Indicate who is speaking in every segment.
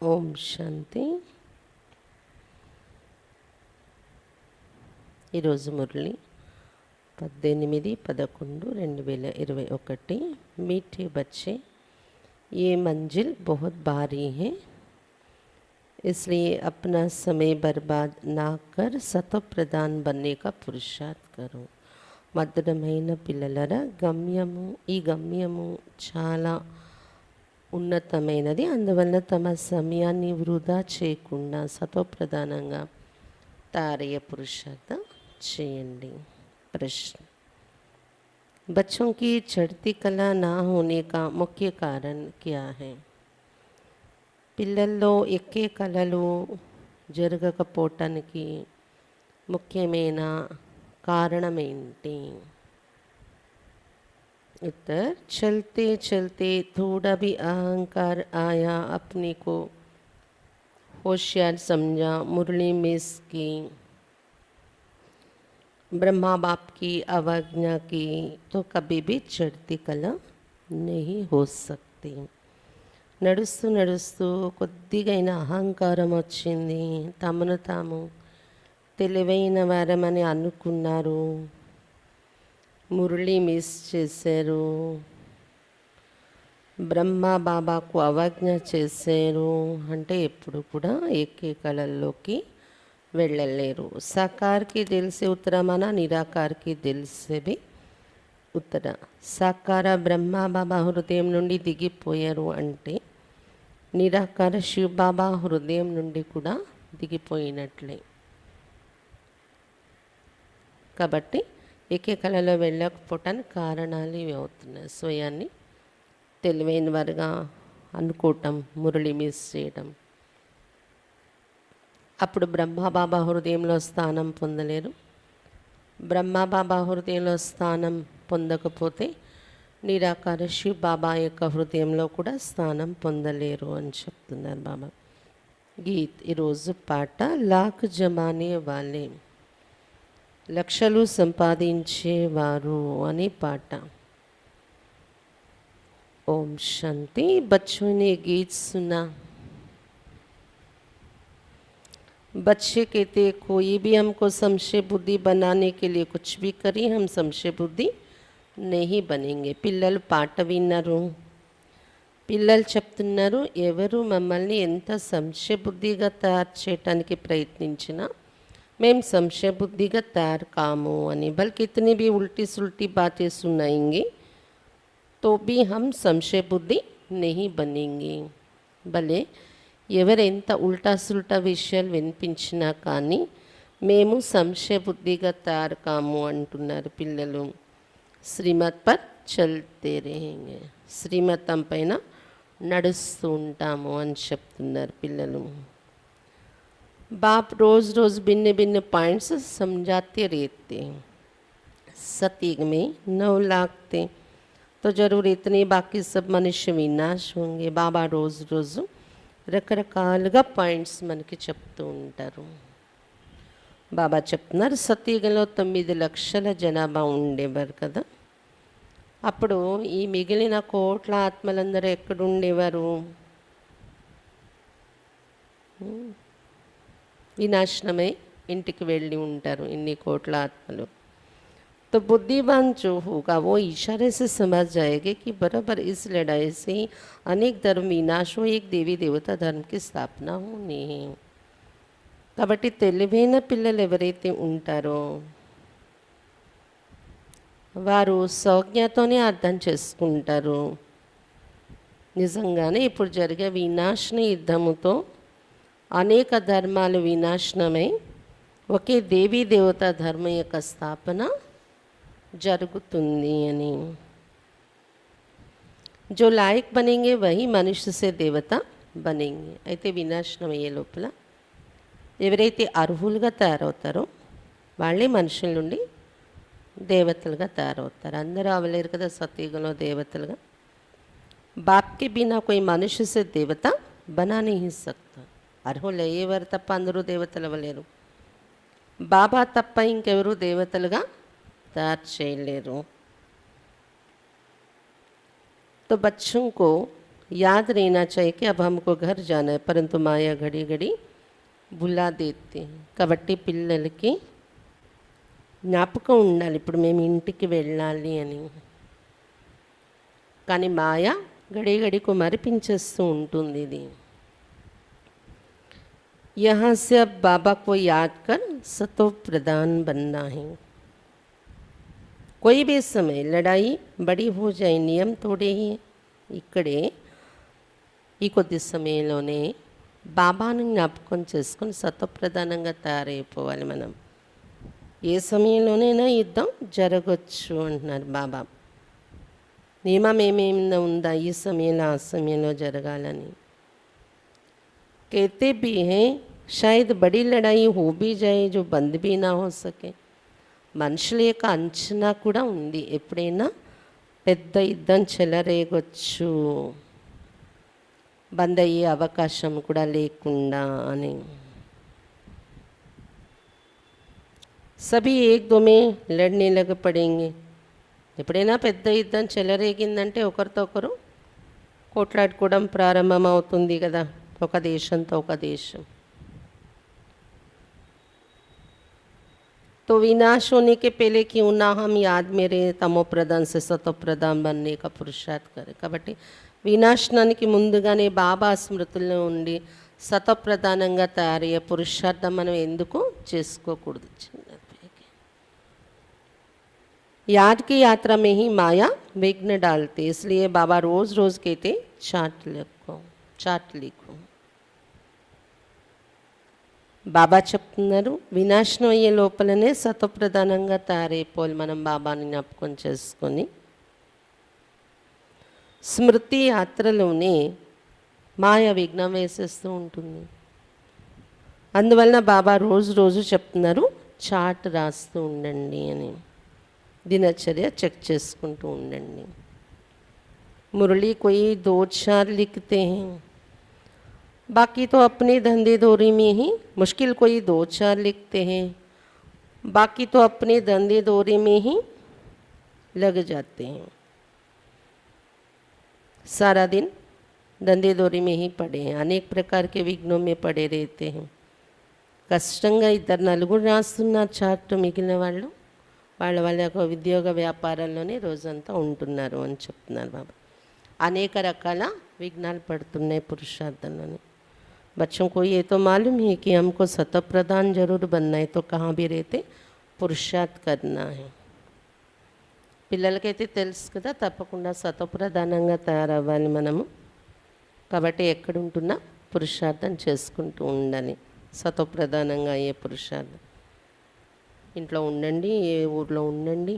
Speaker 1: ఓం శాంతి. ఈరోజు మురళి 18/11/2021। मीठे बच्चे, ये मंजिल बहुत भारी है, इसलिए अपना समय बर्बाद ना कर सतो प्रधान बनने का पुरुषार्थ करो। మధురమైన పిల్లలరా, ఈ గమ్యము చాలా ఉన్నతమైనది, అందువల్ల తమ సమయాన్ని వృధా చేయకుండా సతోప్రధానంగా తయారయ్యే పురుషార్థం చేయండి। प्रश्न, बच्चों की चढ़ती कला ना होने का मुख्य कारण क्या है? పిల్లల్లో ఎక్కే కళలు జరగకపోవటానికి ముఖ్యమైన కారణమేంటి? उत्तर, चलते चलते थोड़ा भी अहंकार आया, अपने को होशियार समझा, मुरली मिस की, ब्रह्मा बाप की अवज्ञा की, तो कभी भी चढ़ती कला नहीं हो सकती। నడుస్తూ నడుస్తూ కొద్దిగైన అహంకారం వచ్చింది, తమను తాము తెలివైన వారమని అనుకున్నారు, మురళి మిస్ చేశారు, బ్రహ్మ బాబాకు అవజ్ఞ చేశారు అంటే ఎప్పుడు కూడా ఎక్కే కళల్లోకి వెళ్ళలేరు। సాకార్కి తెలిసే ఉత్తరమన, నిరాకార్కి తెలిసేవి ఉత్తర। సాకార బ్రహ్మ బాబా హృదయం నుండి దిగిపోయారు అంటే నిరాకార శివ బాబా హృదయం నుండి కూడా దిగిపోయినట్లే। కాబట్టి ఏకే కళలో వెళ్ళకపోవటానికి కారణాలు ఇవి అవుతున్నాయి। స్వయాన్ని తెలివైన వారుగా అనుకోవటం, మురళి మిస్ చేయడం, అప్పుడు బ్రహ్మబాబా హృదయంలో స్థానం పొందలేరు। బ్రహ్మబాబా హృదయంలో స్థానం పొందకపోతే నిరాకార శివ బాబా యొక్క హృదయంలో కూడా స్థానం పొందలేరు అని చెప్తున్నారు బాబా। గీత్ ఈరోజు పాట, లాక్ జమానే వాలే, లక్షలు సంపాదించేవారు అనే పాట। ओम शांति। बच्चों ने गीत सुना। बच्चे कहते कोई भी हमको संशय बुद्धि बनाने के लिए कुछ भी करें, हम संशय बुद्धि नहीं बनेंगे। పిల్లలు పాట విన్నారు, పిల్లలు చెప్తున్నారు, ఎవరు మమ్మల్ని ఎంత సంశయ బుద్ధిగా తయారు చేయటానికి ప్రయత్నించినా మేము संशय बुद्धिగా तैयार कामो అని। बल्कि इतनी भी उल्टी सुल्टी बातें सुनाएंगे तो भी हम संशय बुद्धि नहीं बनेंगे। भले ఎవరు ఎంత ఉల్టా సుల్టా విషయాలు వినిపించినా కానీ మేము సంశయ బుద్ధిగా తయారు కాము అంటున్నారు పిల్లలు। శ్రీమత్ పర్ చల్తే రహేంగే, శ్రీమతం పైన నడుస్తూ ఉంటాము అని చెప్తున్నారు పిల్లలు। बाप रोज़ रोज़ भिन्न भिन्न पॉइंट्स समझाते रहते। सतयुग में 9 लाख थे तो ज़रूर इतने बाकी सब मनुष्य विनाश होंगे। बाबा रोज़ रोज़ రకరకాలుగా పాయింట్స్ మనకి చెప్తూ ఉంటారు। బాబా చెప్తున్నారు, సతయుగంలో 9 లక్షల జనాభా ఉండేవారు కదా, అప్పుడు ఈ మిగిలిన కోట్ల ఆత్మలందరూ ఎక్కడుండేవారు? వినాశనమై ఇంటికి వెళ్ళి ఉంటారు ఇన్ని కోట్ల ఆత్మలు। तो बुद्धिमान जो होगा वो इशारे से समझ जाएगा कि बराबर इस लड़ाई से अनेक धर्म विनाश हो, एक देवी देवता धर्म की स्थापना होनी है। కాబట్టి తెలివైన పిల్లలు ఎవరైతే ఉంటారో వారు సౌజ్ఞతోనే అర్థం చేసుకుంటారు, నిజంగానే ఇప్పుడు జరిగే వినాశన యుద్ధముతో అనేక ధర్మాలు వినాశనమై ఒకే దేవీ దేవత ధర్మం యొక్క స్థాపన జరుగుతుంది అని। जो लायक बनेंगे वही मनुष्य से देवता बनेंगे। అయితే వినాశనం అయ్యే లోపల ఎవరైతే అర్హులుగా తయారవుతారో వాళ్ళే మనుషుల నుండి దేవతలుగా తయారవుతారు। అందరూ అవ్వలేరు కదా సతయుగంలో దేవతలుగా। बाप के बिना कोई मनुष्य से देवता बना नहीं सकता। అర్హులు అయ్యేవారు తప్ప అందరూ దేవతలు అవ్వలేరు। బాబా తప్ప ఇంకెవరూ దేవతలుగా तैयार చేయలేరు। तो बच्चों को याद रहना चाहिए कि अब हमको घर जाना है, परंतु माया घड़ी घड़ी बुला देते हैं కాబట్టి పిల్లలకి జ్ఞాపకం ఉండాలి ఇప్పుడు మేము ఇంటికి వెళ్ళాలి అని. కానీ మాయ घड़ी घड़ी को మరిపించేస్తూ ఉంటుంది ఇది. यहाँ से अब बाबा को याद कर सतो प्रधान बनना है. कोई भी समय लड़ाई बड़ी हो जाए, नियम तोड़े ही इकड़े ఈ కొద్ది సమయంలోనే బాబాను జ్ఞాపకం చేసుకొని సత్వప్రధానంగా తయారైపోవాలి మనం. ఏ సమయంలోనైనా యుద్ధం జరగచ్చు అంటున్నారు బాబా. నియమం ఏమేమైనా ఉందా ఈ సమయంలో ఆ సమయంలో జరగాలని. कहते भी हैं शायद बड़ी लड़ाई हो भी जाए जो बंद भी ना हो सके. మనుషుల యొక్క అంచనా కూడా ఉంది, ఎప్పుడైనా పెద్ద యుద్ధం చెలరేగొచ్చు, బంద్ అయ్యే అవకాశం కూడా లేకుండా అని. సభీ ఏక్ దో మే లడ్నే లగ పడేంగే. ఎప్పుడైనా పెద్ద యుద్ధం చెలరేగిందంటే ఒకరితో ఒకరు కొట్లాడుకోవడం ప్రారంభమవుతుంది కదా, ఒక దేశంతో ఒక దేశం. तो विनाश होने के पहले क्यों ना हम याद में रहे, तमो प्रधान से सतो प्रधान बनने का पुरुषार्थ करें. కాబట్టి వినాశనానికి ముందుగానే బాబా స్మృతుల్లో ఉండి సతప్రధానంగా తయారయ్యే పురుషార్థం మనం ఎందుకు చేసుకోకూడదు. याद की यात्रा में ही माया विघ्न डालते, इसलिए बाबा रोज़ रोज़ कहते चाट लिखो. బాబా చెప్తున్నారు వినాశనం అయ్యే లోపలనే సత్వప్రధానంగా తయారైపోవాలి మనం బాబాని జ్ఞాపకం చేసుకొని. స్మృతి యాత్రలోనే మాయ విఘ్నం వేసేస్తూ ఉంటుంది. అందువలన బాబా రోజు రోజు చెప్తున్నారు చాట్ రాస్తూ ఉండండి అని, దినచర్య చెక్ చేసుకుంటూ ఉండండి. మురళీ कोई 2-4 लिखते हैं, बाकी तो अपने धंधे दौरी में ही मुश्किल कोई 2-4 लिखते हैं, बाकी तो अपने धंधे दौरी में ही लग जाते हैं. सारा दिन धंधे दौरी में ही पड़े हैं, अनेक प्रकार के विघ्नों में पड़े रहते हैं. కష్టంగా 2-4 రాస్తున్నారు చార్ట్, మిగిలిన వాళ్ళు వాళ్ళ యొక్క ఉద్యోగ వ్యాపారాల్లోనే రోజంతా ఉంటున్నారు అని చెప్తున్నారు బాబా. అనేక రకాల విఘ్నాలు పడుతున్నాయి పురుషార్థంలోనే. बच्चों को ये तो मालूम है कि हमको सतप्रधान जरूर बनना है, तो कहाँ भी रहते पुरुषार्थ करना है. పిల్లలకైతే తెలుసు కదా తప్పకుండా సతప్రధానంగా తయారవ్వాలి మనము. కాబట్టి ఎక్కడుంటున్నా పురుషార్థం చేసుకుంటూ ఉండాలి, సతప్రధానంగా అయ్యే పురుషార్థం. ఇంట్లో ఉండండి, ఏ ఊర్లో ఉండండి.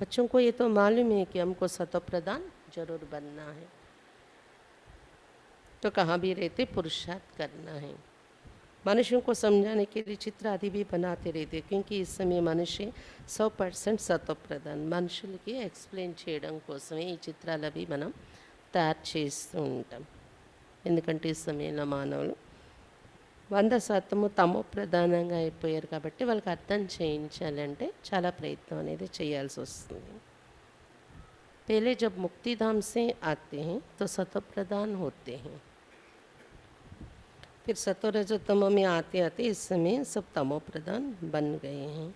Speaker 1: बच्चों को ये तो मालूम है कि हमको सतप्रधान जरूर बनना है, तो कहाँ भी रहते पुरुषार्थ करना है. मनुष्यों को समझाने के लिए चित्र आदि भी बनाते रहते, क्योंकि इस समय मनुष्य 100% సత్వప్రధాన్. మనుషులకి ఎక్స్ప్లెయిన్ చేయడం కోసమే ఈ చిత్రాలు అవి మనం తయారు చేస్తూ ఉంటాం. ఎందుకంటే ఈ సమయంలో మానవులు 100% తమో ప్రధానంగా అయిపోయారు కాబట్టి వాళ్ళకి అర్థం చేయించాలంటే చాలా ప్రయత్నం అనేది చేయాల్సి వస్తుంది. पहले जब मुक्तिधाम से आते हैं तो सतप्रधान होते हैं, फिर सतोरजतम में आते आते इस समय सब तमो प्रधान बन गए हैं.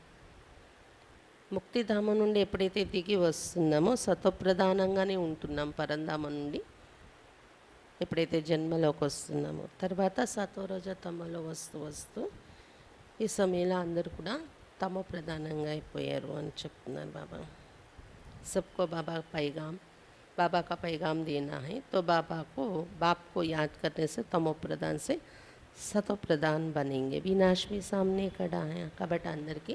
Speaker 1: ముక్తిధామం నుండి ఎప్పుడైతే దిగి వస్తున్నామో సతోప్రధానంగానే ఉంటున్నాం. పరంధామం నుండి ఎప్పుడైతే జన్మలోకి వస్తున్నామో తర్వాత సతోరజతమలో వస్తూ ఈ సమయంలో అందరూ కూడా తమో ప్రధానంగా అయిపోయారు అని చెప్తున్నారు బాబా. सबको बाबा का पैगाम देना है, तो बाप को याद करने से तमो प्रधान से सतो प्रधान बनेंगे. विनाश भी सामने खड़ा है కాబట్టి అందరికీ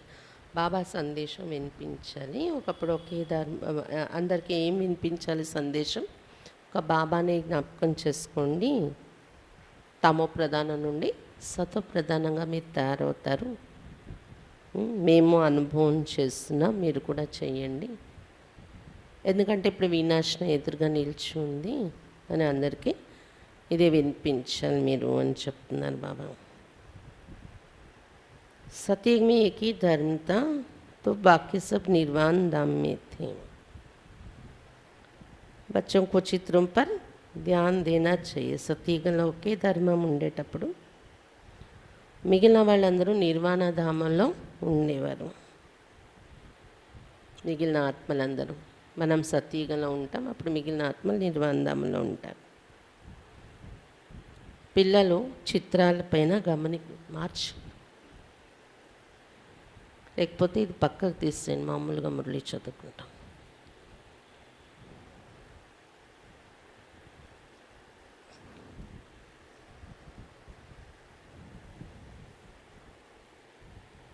Speaker 1: బాబా సందేశం వినిపించాలి. ఒకప్పుడు ఒకే అందరికీ ఏం వినిపించాలి సందేశం? ఒక బాబానే జ్ఞాపకం చేసుకోండి, తమో ప్రధానం నుండి సతో ప్రధానంగా మీరు తయారవుతారు. మేము అనుభవం చేస్తున్నాం, మీరు కూడా చేయండి. ఎందుకంటే ఇప్పుడు వినాశనం ఎదురుగా నిలిచి ఉంది అని అందరికీ ఇదే వినిపించాలి మీరు అని చెప్తున్నారు బాబా. सतयुग में एक ही धर्म था, तो बाकी सब निर्वाण धाम में थे. बच्चों को चित्रों पर ధ్యాన్ దేనా చెయ్యి. సతీగలో ఒకే ధర్మం ఉండేటప్పుడు మిగిలిన వాళ్ళందరూ నిర్వాణ ధామంలో ఉండేవారు. మిగిలిన ఆత్మలందరూ, మనం సతీగలో ఉంటాం, అప్పుడు మిగిలిన ఆత్మలు నిర్వాణ ధామంలో ఉంటారు. పిల్లలు చిత్రాలపైన మార్చు, లేకపోతే ఇది పక్కకు తీసేయండి, మామూలుగా మురళి చదువుకుంటాం.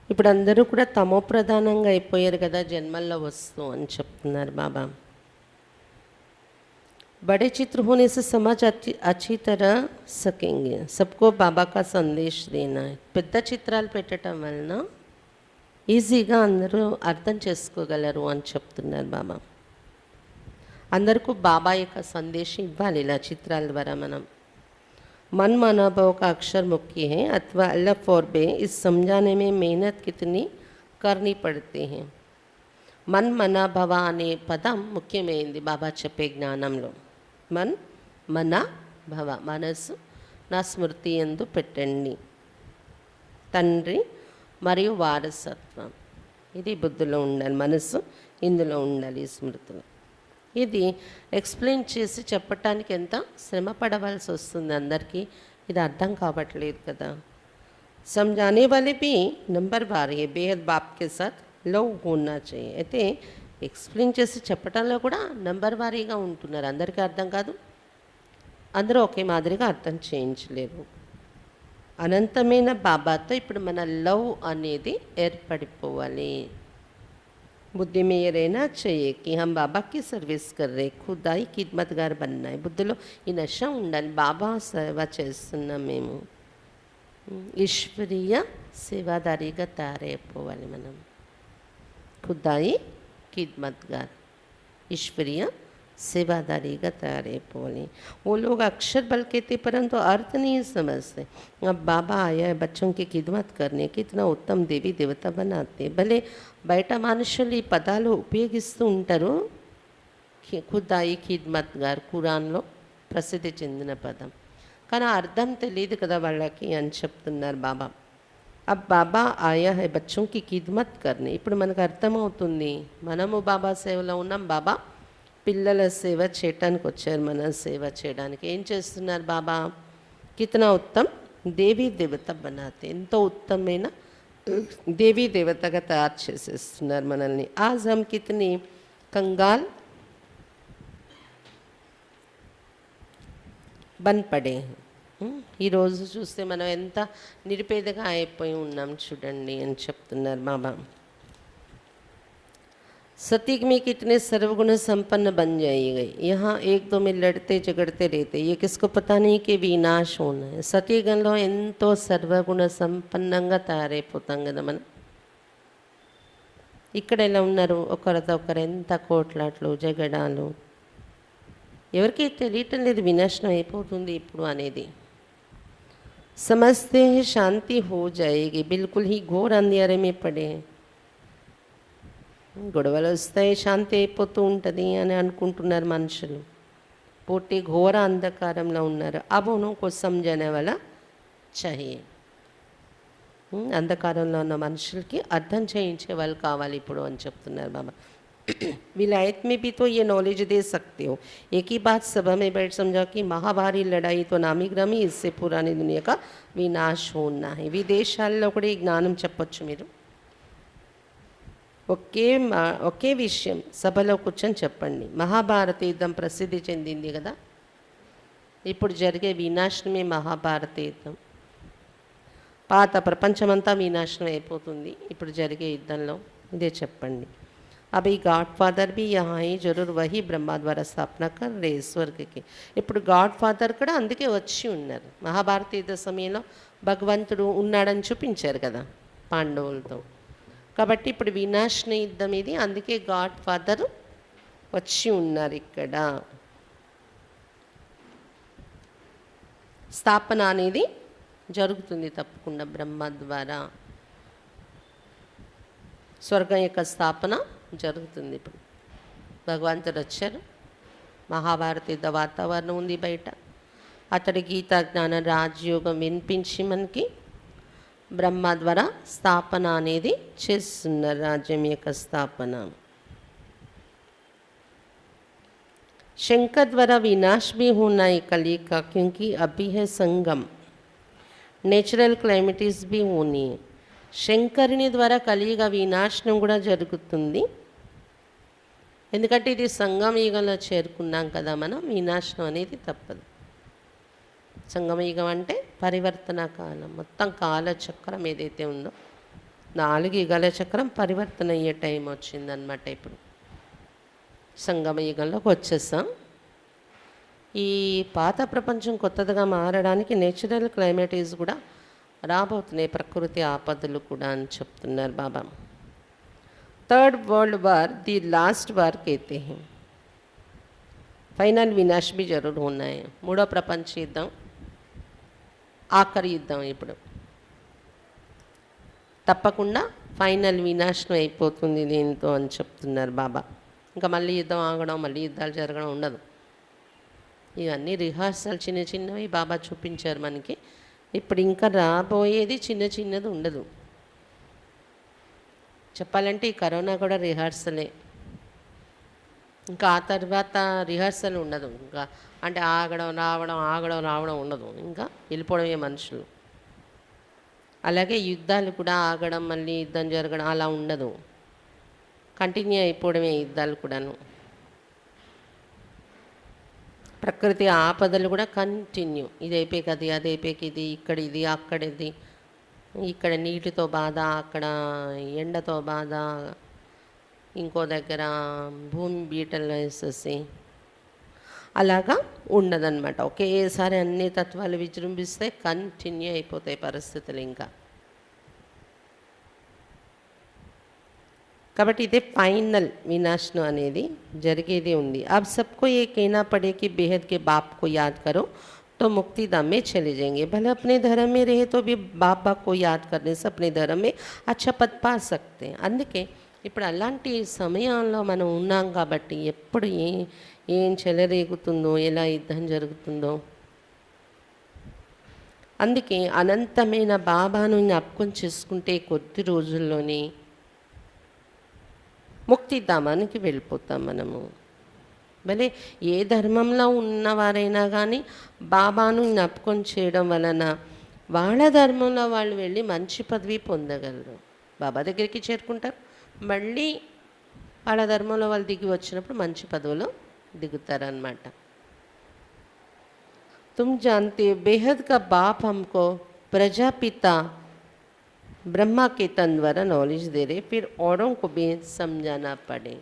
Speaker 1: ఇప్పుడు అందరూ కూడా తమో ప్రధానంగా అయిపోయారు కదా, జన్మల్లో వస్తూ అని చెప్తున్నారు బాబా. बड़े चित्र होने से समाज अच्छी तरह सकेंगे. सबको बाबा का संदेश देना है. పెద్ద చిత్రాలు పెట్టడం వలన ఈజీగా అందరూ అర్థం చేసుకోగలరు అని చెప్తున్నారు బాబా. అందరికీ బాబా యొక్క సందేశం ఇవ్వాలి ఇలా చిత్రాల ద్వారా. మనం मन मनाभाव का अक्षर मुख्य है अथवा अलफ और बे इस समझाने में मेहनत कितनी करनी पड़ती है. मन मनाभाव అనే పదం ముఖ్యమైనది బాబా చెప్పే జ్ఞానంలో. మన్ మన భవ, మనసు నా స్మృతి యందు పెట్టండి. తండ్రి మరియు వారసత్వం ఇది బుద్ధిలో ఉండాలి, మనసు ఇందులో ఉండాలి, ఈ స్మృతిలో. ఇది ఎక్స్ప్లెయిన్ చేసి చెప్పటానికి ఎంత శ్రమ పడవలసి వస్తుంది అందరికీ. ఇది అర్థం కావట్లేదు కదా. समझाने वाले भी नंबर बार है बेहद बाप के साथ लव होना चाहिए. అయితే ఎక్స్ప్లెయిన్ చేసి చెప్పటంలో కూడా నంబర్ వారీగా ఉంటున్నారు. అందరికీ అర్థం కాదు, అందరూ ఒకే మాదిరిగా అర్థం చేయించలేరు. అనంతమైన బాబాతో ఇప్పుడు మన లవ్ అనేది ఏర్పడిపోవాలి. बुद्धि में ये रहना चाहिए कि हम बाबा की सर्विस कर रहे, खुदाई खिदमतगार बनना है. బుద్ధిలో ఈ నశ ఉండాలి, బాబా సేవ చేస్తున్నాం మేము, ఈశ్వరీయ సేవాదారిగా తయారైపోవాలి మనం. ఖుదాయి ఖిద్మత్గార్, ఈశ్వరీయ सेवादारीगा तैयार. वो लोग अक्षर बल कहते परंतु अर्थ नहीं समझते. अब बाबा आया है बच्चों की खिदमत करने, कितना उत्तम देवी देवता बनाते. भले బయట మనుషులు ఈ పదాలు ఉపయోగిస్తూ ఉంటారు. ఖుదాయి ఖిద్మత్గార్ ఖురాన్లో ప్రసిద్ధి చెందిన పదం, కానీ అర్థం తెలియదు కదా వాళ్ళకి అని చెప్తున్నారు బాబా. अब बाबा आया है बच्चों की खिदमत करने. ఇప్పుడు మనకు అర్థమవుతుంది, మనము బాబా సేవలో ఉన్నాం. బాబా పిల్లల సేవ చేయటానికి వచ్చారు, మన సేవ చేయడానికి. ఏం చేస్తున్నారు బాబా? కితనా ఉత్తమ్ దేవీ దేవత బనాతే, ఎంతో ఉత్తమమైన దేవీ దేవతగా తయారు చేసేస్తున్నారు మనల్ని. ఆజ్ హమ్ కితనీ కంగాల్ బన్ పడే. ఈరోజు చూస్తే మనం ఎంత నిరుపేదగా అయిపోయి ఉన్నాం చూడండి అని చెప్తున్నారు బాబా. सतीक में कितने सर्वगुण संपन्न बन जाएंगे. यहाँ एक दो में लड़ते झगड़ते रहते, ये किसको पता नहीं कि विनाश होना है. సతీగంలో ఎంతో సర్వగుణ సంపన్నంగా తయారైపోతాం కదా మనం. ఇక్కడ ఎలా ఉన్నారు, ఒకరితో ఒకరు ఎంత కోట్లాట్లు జగడాలు, ఎవరికి తెలియటం లేదు వినాశనం అయిపోతుంది ఇప్పుడు అనేది. समझते हैं शांति हो जाएगी, बिल्कुल ही घोर अंधेरे में पड़े. గొడవలు వస్తాయి, శాంతి అయిపోతూ ఉంటుంది అని అనుకుంటున్నారు మనుషులు. పోటీ ఘోర అంధకారంలో ఉన్నారు. अब उनको समझने वाला चाहिए. అంధకారంలో ఉన్న మనుషులకి అర్థం చేయించే వాళ్ళు కావాలి ఇప్పుడు అని చెప్తున్నారు బాబా. विलायत में भी तो ये नॉलेज दे सकते हो. एक ही बात सभा में बैठ समझाओ कि महाभारी लड़ाई तो नामी ग्रामी, इससे पुरानी दुनिया का विनाश होना है. విదేశాల్లో కూడా ఈ జ్ఞానం చెప్పొచ్చు మీరు. ఒకే విషయం సభలో కూర్చొని చెప్పండి. మహాభారత యుద్ధం ప్రసిద్ధి చెందింది కదా, ఇప్పుడు జరిగే వినాశనమే మహాభారత యుద్ధం. పాత ప్రపంచమంతా వినాశనం అయిపోతుంది ఇప్పుడు జరిగే యుద్ధంలో, ఇదే చెప్పండి. अब ఈ గాడ్ ఫాదర్ भी यहाँ ही जरूर वही ब्रह्मा द्वारा स्थापना कर रहे स्वर्ग की. ఇప్పుడు గాడ్ ఫాదర్ కూడా అందుకే వచ్చి ఉన్నారు. మహాభారత యుద్ధ సమయంలో భగవంతుడు ఉన్నాడని చూపించారు కదా పాండవులతో. కాబట్టి ఇప్పుడు వినాశన యుద్ధం ఇది, అందుకే గాడ్ ఫాదర్ వచ్చి ఉన్నారు ఇక్కడ. స్థాపన అనేది జరుగుతుంది తప్పకుండా బ్రహ్మ ద్వారా. స్వర్గం యొక్క స్థాపన జరుగుతుంది. ఇప్పుడు భగవంతుడు వచ్చారు, మహాభారత యుద్ధ వాతావరణం ఉంది బయట. అతడి గీతా జ్ఞాన రాజయోగం వినిపించి మనకి బ్రహ్మ ద్వారా స్థాపన అనేది చేస్తున్నారు, రాజ్యం యొక్క స్థాపన. शंकर द्वारा विनाश भी होना है कली का, क्योंकि अभी है संगम, నేచురల్ క్లైమేటీస్ బి होनी है. శంకరుని ద్వారా కలియుగ వినాశనం కూడా జరుగుతుంది. ఎందుకంటే ఇది సంగమయుగంలో చేరుకున్నాం కదా మనం. వినాశనం అనేది తప్పదు. సంగమయుగం అంటే పరివర్తన కాలం. మొత్తం కాలచక్రం ఏదైతే ఉందో 4 యుగాల చక్రం పరివర్తన అయ్యే టైం వచ్చిందనమాట. ఇప్పుడు సంగమయుగంలోకి వచ్చేసాం. ఈ పాత ప్రపంచం కొత్తదిగా మారడానికి నేచురల్ క్లైమేటీస్ కూడా రాబోతున్నాయి, ప్రకృతి ఆపదలు కూడా అని చెప్తున్నారు బాబా. Third world war the last war कहते हैं. ఫైనల్ వినాశ్ भी जरूर होना है. మూడో ప్రపంచ యుద్ధం ఆఖరి యుద్ధం ఇప్పుడు తప్పకుండా ఫైనల్ వినాశనం అయిపోతుంది దీంతో అని చెప్తున్నారు బాబా. ఇంకా మళ్ళీ యుద్ధం ఆగడం, మళ్ళీ యుద్ధాలు జరగడం ఉండదు. ఇవన్నీ రిహార్సల్ చిన్న చిన్నవి బాబా చూపించారు మనకి. ఇప్పుడు ఇంకా రాబోయేది చిన్న చిన్నది ఉండదు. చెప్పాలంటే ఈ కరోనా కూడా రిహార్సలే. ఇంకా ఆ తర్వాత రిహార్సల్ ఉండదు. ఇంకా అంటే ఆగడం రావడం ఉండదు. ఇంకా వెళ్ళిపోవడమే మనుషులు. అలాగే యుద్ధాలు కూడా ఆగడం, మళ్ళీ యుద్ధం జరగడం అలా ఉండదు. కంటిన్యూ అయిపోవడమే యుద్ధాలు కూడాను. ప్రకృతి ఆపదలు కూడా కంటిన్యూ. ఇది అయిపోయాక అది, అది అయిపోయాక ఇది, ఇక్కడ ఇది, అక్కడ ఇది, ఇక్కడ నీటితో బాధ, అక్కడ ఎండతో బాధ, ఇంకో దగ్గర భూమి బీటలు వేసేసి అలాగా ఉండదన్నమాట. ఒకేసారి అన్ని తత్వాలు విజృంభిస్తే కంటిన్యూ అయిపోతాయి పరిస్థితులు ఇంకా. కాబట్టి ఇదే ఫైనల్ వినాశనం అనేది జరిగేది ఉంది. अब सबको ये कहना पड़े कि बेहद के बाप को याद करो तो मुक्ति धाम में चले जाएंगे. भले अपने धर्म में रहे तो भी बाबा को याद करने से अपने धर्म में अच्छा पद पा सकते हैं. అందుకే ఇప్పుడు అలాంటి సమయంలో మనం ఉన్నాం కాబట్టి ఎప్పుడు ఏం చెలరేగుతుందో, ఎలా యుద్ధం జరుగుతుందో, అందుకే అనంతమైన బాబాను జ్ఞాపకం చేసుకుంటే కొద్ది రోజుల్లోనే ముక్తిధామానికి వెళ్ళిపోతాం మనము. భలే ఏ ధర్మంలో ఉన్నవారైనా కానీ బాబాను జ్ఞాపకం చేయడం వలన వాళ్ళ ధర్మంలో వాళ్ళు వెళ్ళి మంచి పదవి పొందగలరు. బాబా దగ్గరికి చేరుకుంటారు, మళ్ళీ వాళ్ళ ధర్మంలో వాళ్ళు దిగి వచ్చినప్పుడు మంచి పదవిలో దిగుతారన్నమాట. तुम जानते हो बेहद का बाप हमको प्रजापिता ब्रह्मा के तन द्वारा नॉलेज दे रहे, फिर औरों को भी समझाना पड़े.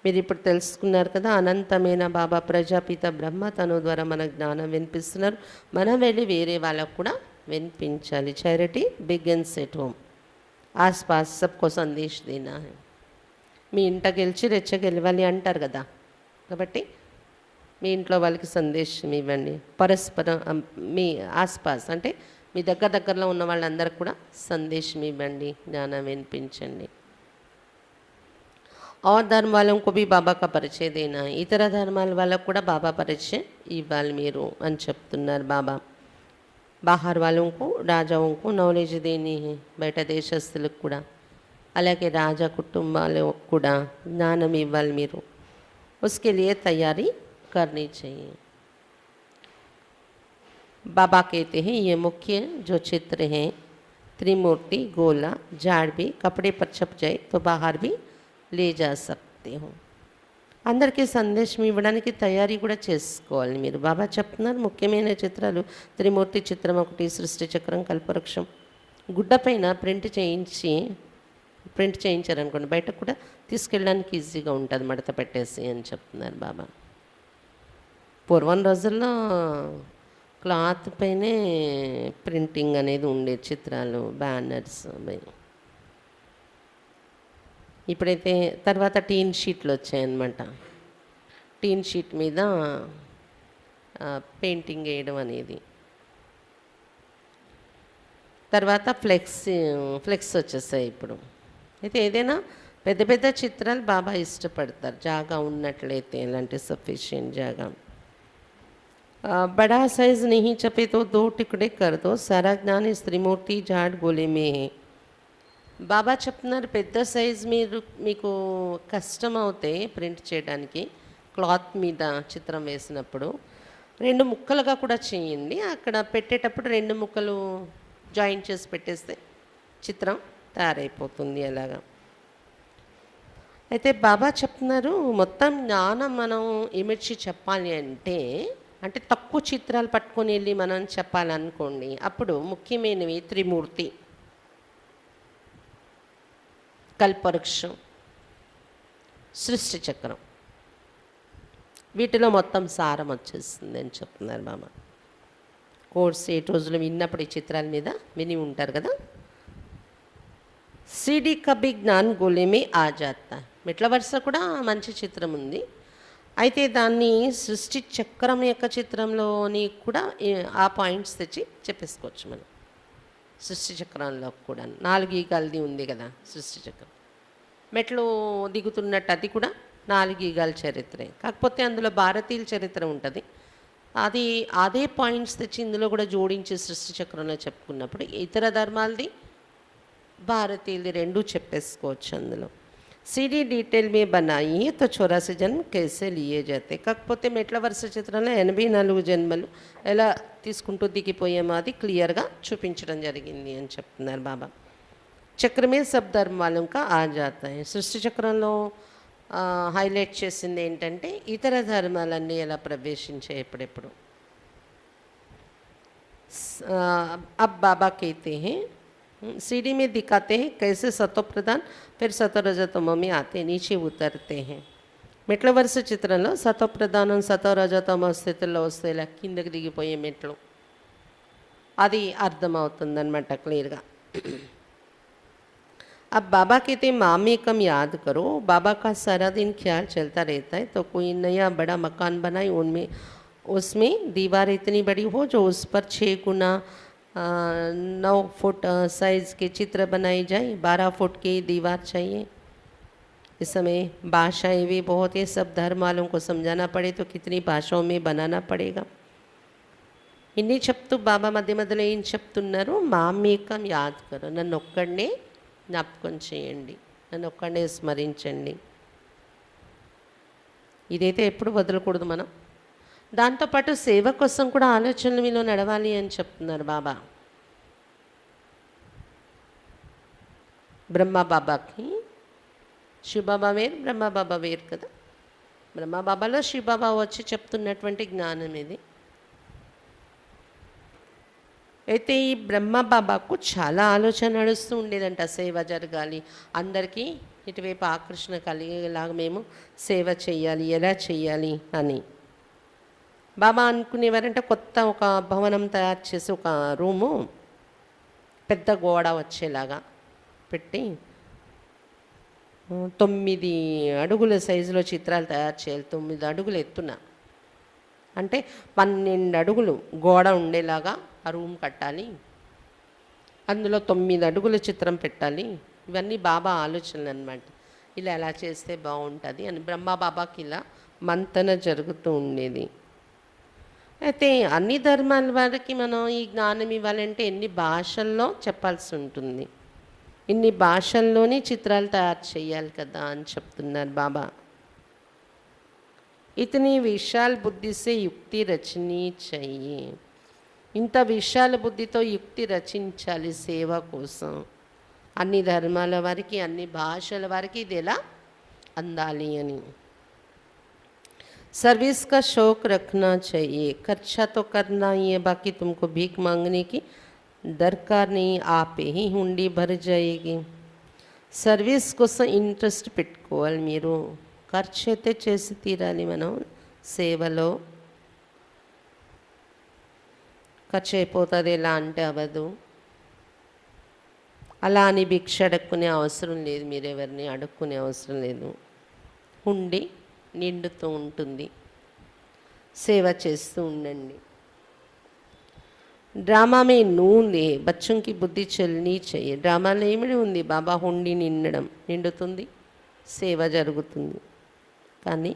Speaker 1: మీరు ఇప్పుడు తెలుసుకున్నారు కదా, అనంతమైన బాబా ప్రజాపిత బ్రహ్మ తను ద్వారా మన జ్ఞానం వినిపిస్తున్నారు. మనం వెళ్ళి వేరే వాళ్ళకు కూడా వినిపించాలి. Charity begins at home. ఆస్పాస్ సబ్కో సందేశ్ దేనా హై. మీ ఇంట గెలిచి రెచ్చ గెలవాలి అంటారు కదా, కాబట్టి మీ ఇంట్లో వాళ్ళకి సందేశం ఇవ్వండి. పరస్పరం మీ ఆస్పాస్ అంటే మీ దగ్గరలో ఉన్న వాళ్ళందరికీ కూడా సందేశం ఇవ్వండి, జ్ఞానం వినిపించండి. और धर्म वालों को भी बाबा का परिचय देना है. ఇతర ధర్మాల వాళ్ళకు కూడా బాబా పరిచయం ఇవ్వాలి మీరు అని చెప్తున్నారు బాబా. బాహర్ వాళ్ళకు రాజావుకు నాలెడ్జ్ దేని है, బయట దేశస్తులకు కూడా, అలాగే రాజా కుటుంబాలకు కూడా జ్ఞానం ఇవ్వాలి మీరు. उसके लिए तैयारी करनी चाहिए. बाबा कहते हैं ये मुख्य जो चित्र हैं त्रिमूर्ति, गोला, झाड़ भी कपड़े पर छप जाए तो बाहर भी ले जा सकते हो. అందరికీ సందేశం ఇవ్వడానికి తయారీ కూడా చేసుకోవాలి మీరు. బాబా చెప్తున్నారు ముఖ్యమైన చిత్రాలు త్రిమూర్తి చిత్రం ఒకటి, సృష్టి చక్రం, కల్పవృక్షం. గుడ్డ పైన ప్రింట్ చేయించారనుకోండి, బయటకు కూడా తీసుకెళ్ళడానికి ఈజీగా ఉంటుంది మడత పెట్టేసి అని చెప్తున్నారు బాబా. పూర్వం రోజుల్లో క్లాత్ పైనే ప్రింటింగ్ అనేది ఉండే చిత్రాలు, బ్యానర్స్. ఇప్పుడైతే తర్వాత టీన్ షీట్లు వచ్చాయన్నమాట. టీన్ షీట్ మీద పెయింటింగ్ వేయడం అనేది. తర్వాత ఫ్లెక్స్ వచ్చేసాయి ఇప్పుడు. అయితే ఏదైనా పెద్ద పెద్ద చిత్రాలు బాబా ఇష్టపడతారు, జాగా ఉన్నట్లయితే, ఎలాంటి సఫిషియెంట్ జాగా. बड़ा साइज नहीं छपे तो 2 टुकड़े कर दो, सारा ज्ञान इस त्रिमूर्ति झाड़ गोले में है. బాబా చెప్తున్నారు, పెద్ద సైజ్ మీరు మీకు కష్టం అవుతే ప్రింట్ చేయడానికి, క్లాత్ మీద చిత్రం వేసినప్పుడు 2 ముక్కలుగా కూడా చేయండి. అక్కడ పెట్టేటప్పుడు 2 ముక్కలు జాయింట్ చేసి పెట్టేస్తే చిత్రం తయారైపోతుంది అలాగా. అయితే బాబా చెప్తున్నారు, మొత్తం జ్ఞానం మనం ఇమిడ్చి చెప్పాలి అంటే తక్కువ చిత్రాలు పట్టుకొని వెళ్ళి మనం చెప్పాలనుకోండి, అప్పుడు ముఖ్యమైనవి త్రిమూర్తి, కల్పవృక్షం, సృష్టి చక్రం, వీటిలో మొత్తం సారం వచ్చేస్తుంది అని చెప్తున్నారు బాబా. కోర్స్ 8 రోజులు విన్నప్పుడు ఈ చిత్రాల మీద విని ఉంటారు కదా. సిడి కబి జ్ఞాన్ గోలేమే ఆ జాతా, మెట్ల వరుస కూడా మంచి చిత్రం ఉంది. అయితే దాన్ని సృష్టి చక్రం యొక్క చిత్రంలోని కూడా ఆ పాయింట్స్ తెచ్చి చెప్పేసుకోవచ్చు మనం. సృష్టి చక్రంలో కూడా 4 ఈగాలది ఉంది కదా సృష్టి చక్రం, మెట్లు దిగుతున్నట్టు అది కూడా 4 ఈగాల చరిత్రే, కాకపోతే అందులో భారతీయుల చరిత్ర ఉంటుంది. అది అదే పాయింట్స్ తెచ్చి ఇందులో కూడా జోడించి సృష్టి చక్రంలో చెప్పుకున్నప్పుడు ఇతర ధర్మాలది భారతీయులది 2 చెప్పేసుకోవచ్చు అందులో. सीडी डिटेल में बनाई है तो 84 जन्म कैसे लिए जाते, కాకపోతే మెట్ల వరుస చిత్రంలో 84 జన్మలు ఎలా తీసుకుంటూ దిగిపోయామో అది క్లియర్గా చూపించడం జరిగింది అని చెప్తున్నారు బాబా. చక్రమే సబ్ ధర్మాలం కా ఆ జాతా హై, సృష్టి చక్రంలో హైలైట్ చేసింది ఏంటంటే ఇతర ధర్మాలన్నీ ఎలా ప్రవేశించాయి ఎప్పుడెప్పుడు. అబ్ బాబా कहते हैं सीढ़ी में दिखाते हैं कैसे सतो प्रधान फिर सतो रजतम में आते नीचे उतरते हैं. మెట్ల వరుస చిత్రంలో సతో ప్రధానం సతో రజతమ స్థితిలో వస్తే ఇలా కిందకి దిగిపోయే మెట్లు, అది అర్థమవుతుందన్నమాట క్లియర్గా. अब बाबा कहते मामी कम याद करो, बाबा का सारा दिन ख्याल चलता रहता है, तो कोई नया बड़ा मकान बनाए उनमें उसमें दीवार इतनी बड़ी हो जो उस पर 6 गुना 9 फुट साइज़ के चित्र बनाए जाए, 12 फुट की दीवार चाहिए. इस समय भाषाएँ भी बहुत है, सब धर्म वालों को समझाना पड़े तो कितनी भाषाओं में बनाना पड़ेगा. ఇన్ని చెప్తూ బాబా మధ్య మధ్యలో ఏం చెప్తున్నారు, మామేకం యాద్ కరో, నన్ను ఒక్కడనే జ్ఞాపకం చేయండి, నన్ను ఒక్కడనే స్మరించండి. ఇదైతే ఎప్పుడు వదలకూడదు మనం. దాంతోపాటు సేవ కోసం కూడా ఆలోచనలు మీలో నడవాలి అని చెప్తున్నారు బాబా. బ్రహ్మ బాబాకి శివబాబా వేరు, బ్రహ్మ బాబా వేరు కదా. బ్రహ్మ బాబాలో శివబాబా వచ్చి చెప్తున్నటువంటి జ్ఞానం ఇది. అయితే ఈ బ్రహ్మ బాబాకు చాలా ఆలోచన నడుస్తూ ఉండేదంట, సేవ జరగాలి, అందరికీ ఇటువైపు ఆకర్షణ కలిగేలాగా మేము సేవ చేయాలి, ఎలా చేయాలి అని. బాబా అనుకునేవారంటే కొత్త ఒక భవనం తయారు చేసి ఒక రూము పెద్ద గోడ వచ్చేలాగా పెట్టి 9 అడుగుల సైజులో చిత్రాలు తయారు చేయాలి. 9 అడుగులు ఎత్తున అంటే 12 అడుగులు గోడ ఉండేలాగా ఆ రూమ్ కట్టాలి, అందులో 9 అడుగుల చిత్రం పెట్టాలి. ఇవన్నీ బాబా ఆలోచనలు అన్నమాట. ఇలా ఎలా చేస్తే బాగుంటుంది అని బ్రహ్మ బాబాకి ఇలా మంతన జరుగుతూ ఉండేది. అయితే అన్ని ధర్మాల వారికి మనం ఈ జ్ఞానం ఇవ్వాలంటే ఎన్ని భాషల్లో చెప్పాల్సి ఉంటుంది, ఇన్ని భాషల్లోనే చిత్రాలు తయారు చేయాలి కదా అని చెప్తున్నారు బాబా. ఇతని విశాల బుద్ధిసే యుక్తి రచనీ చెయ్యి, ఇంత విశాల బుద్ధితో యుక్తి రచించాలి సేవ కోసం. అన్ని ధర్మాల వారికి అన్ని భాషల వారికి ఇది ఎలా అందాలి అని. सर्विस का शौक रखना चाहिए, खर्चा तो करना ही है, बाकी तुमको भीख मांगने की दरकार नहीं, आप ही हुंडी भर जाएगी. సర్వీస్ కోసం ఇంట్రెస్ట్ పెట్టుకోవాలి మీరు, ఖర్చు అయితే చేసి తీరాలి. మనం సేవలో ఖర్చు అయిపోతుంది, ఎలా అంటే అవ్వదు. అలా అని భిక్ష అడుక్కునే అవసరం లేదు, మీరెవరిని అడుక్కునే అవసరం లేదు. హుండి నిండుతూ ఉంటుంది, సేవ చేస్తూ ఉండండి. డ్రామా మే నూన్ దే బచ్చోं की బుద్ధి చల్నీ चाहिए, డ్రామాలో ఏమిటి ఉంది, బాబా హుండి నిండడం నిండుతుంది, సేవ జరుగుతుంది. కానీ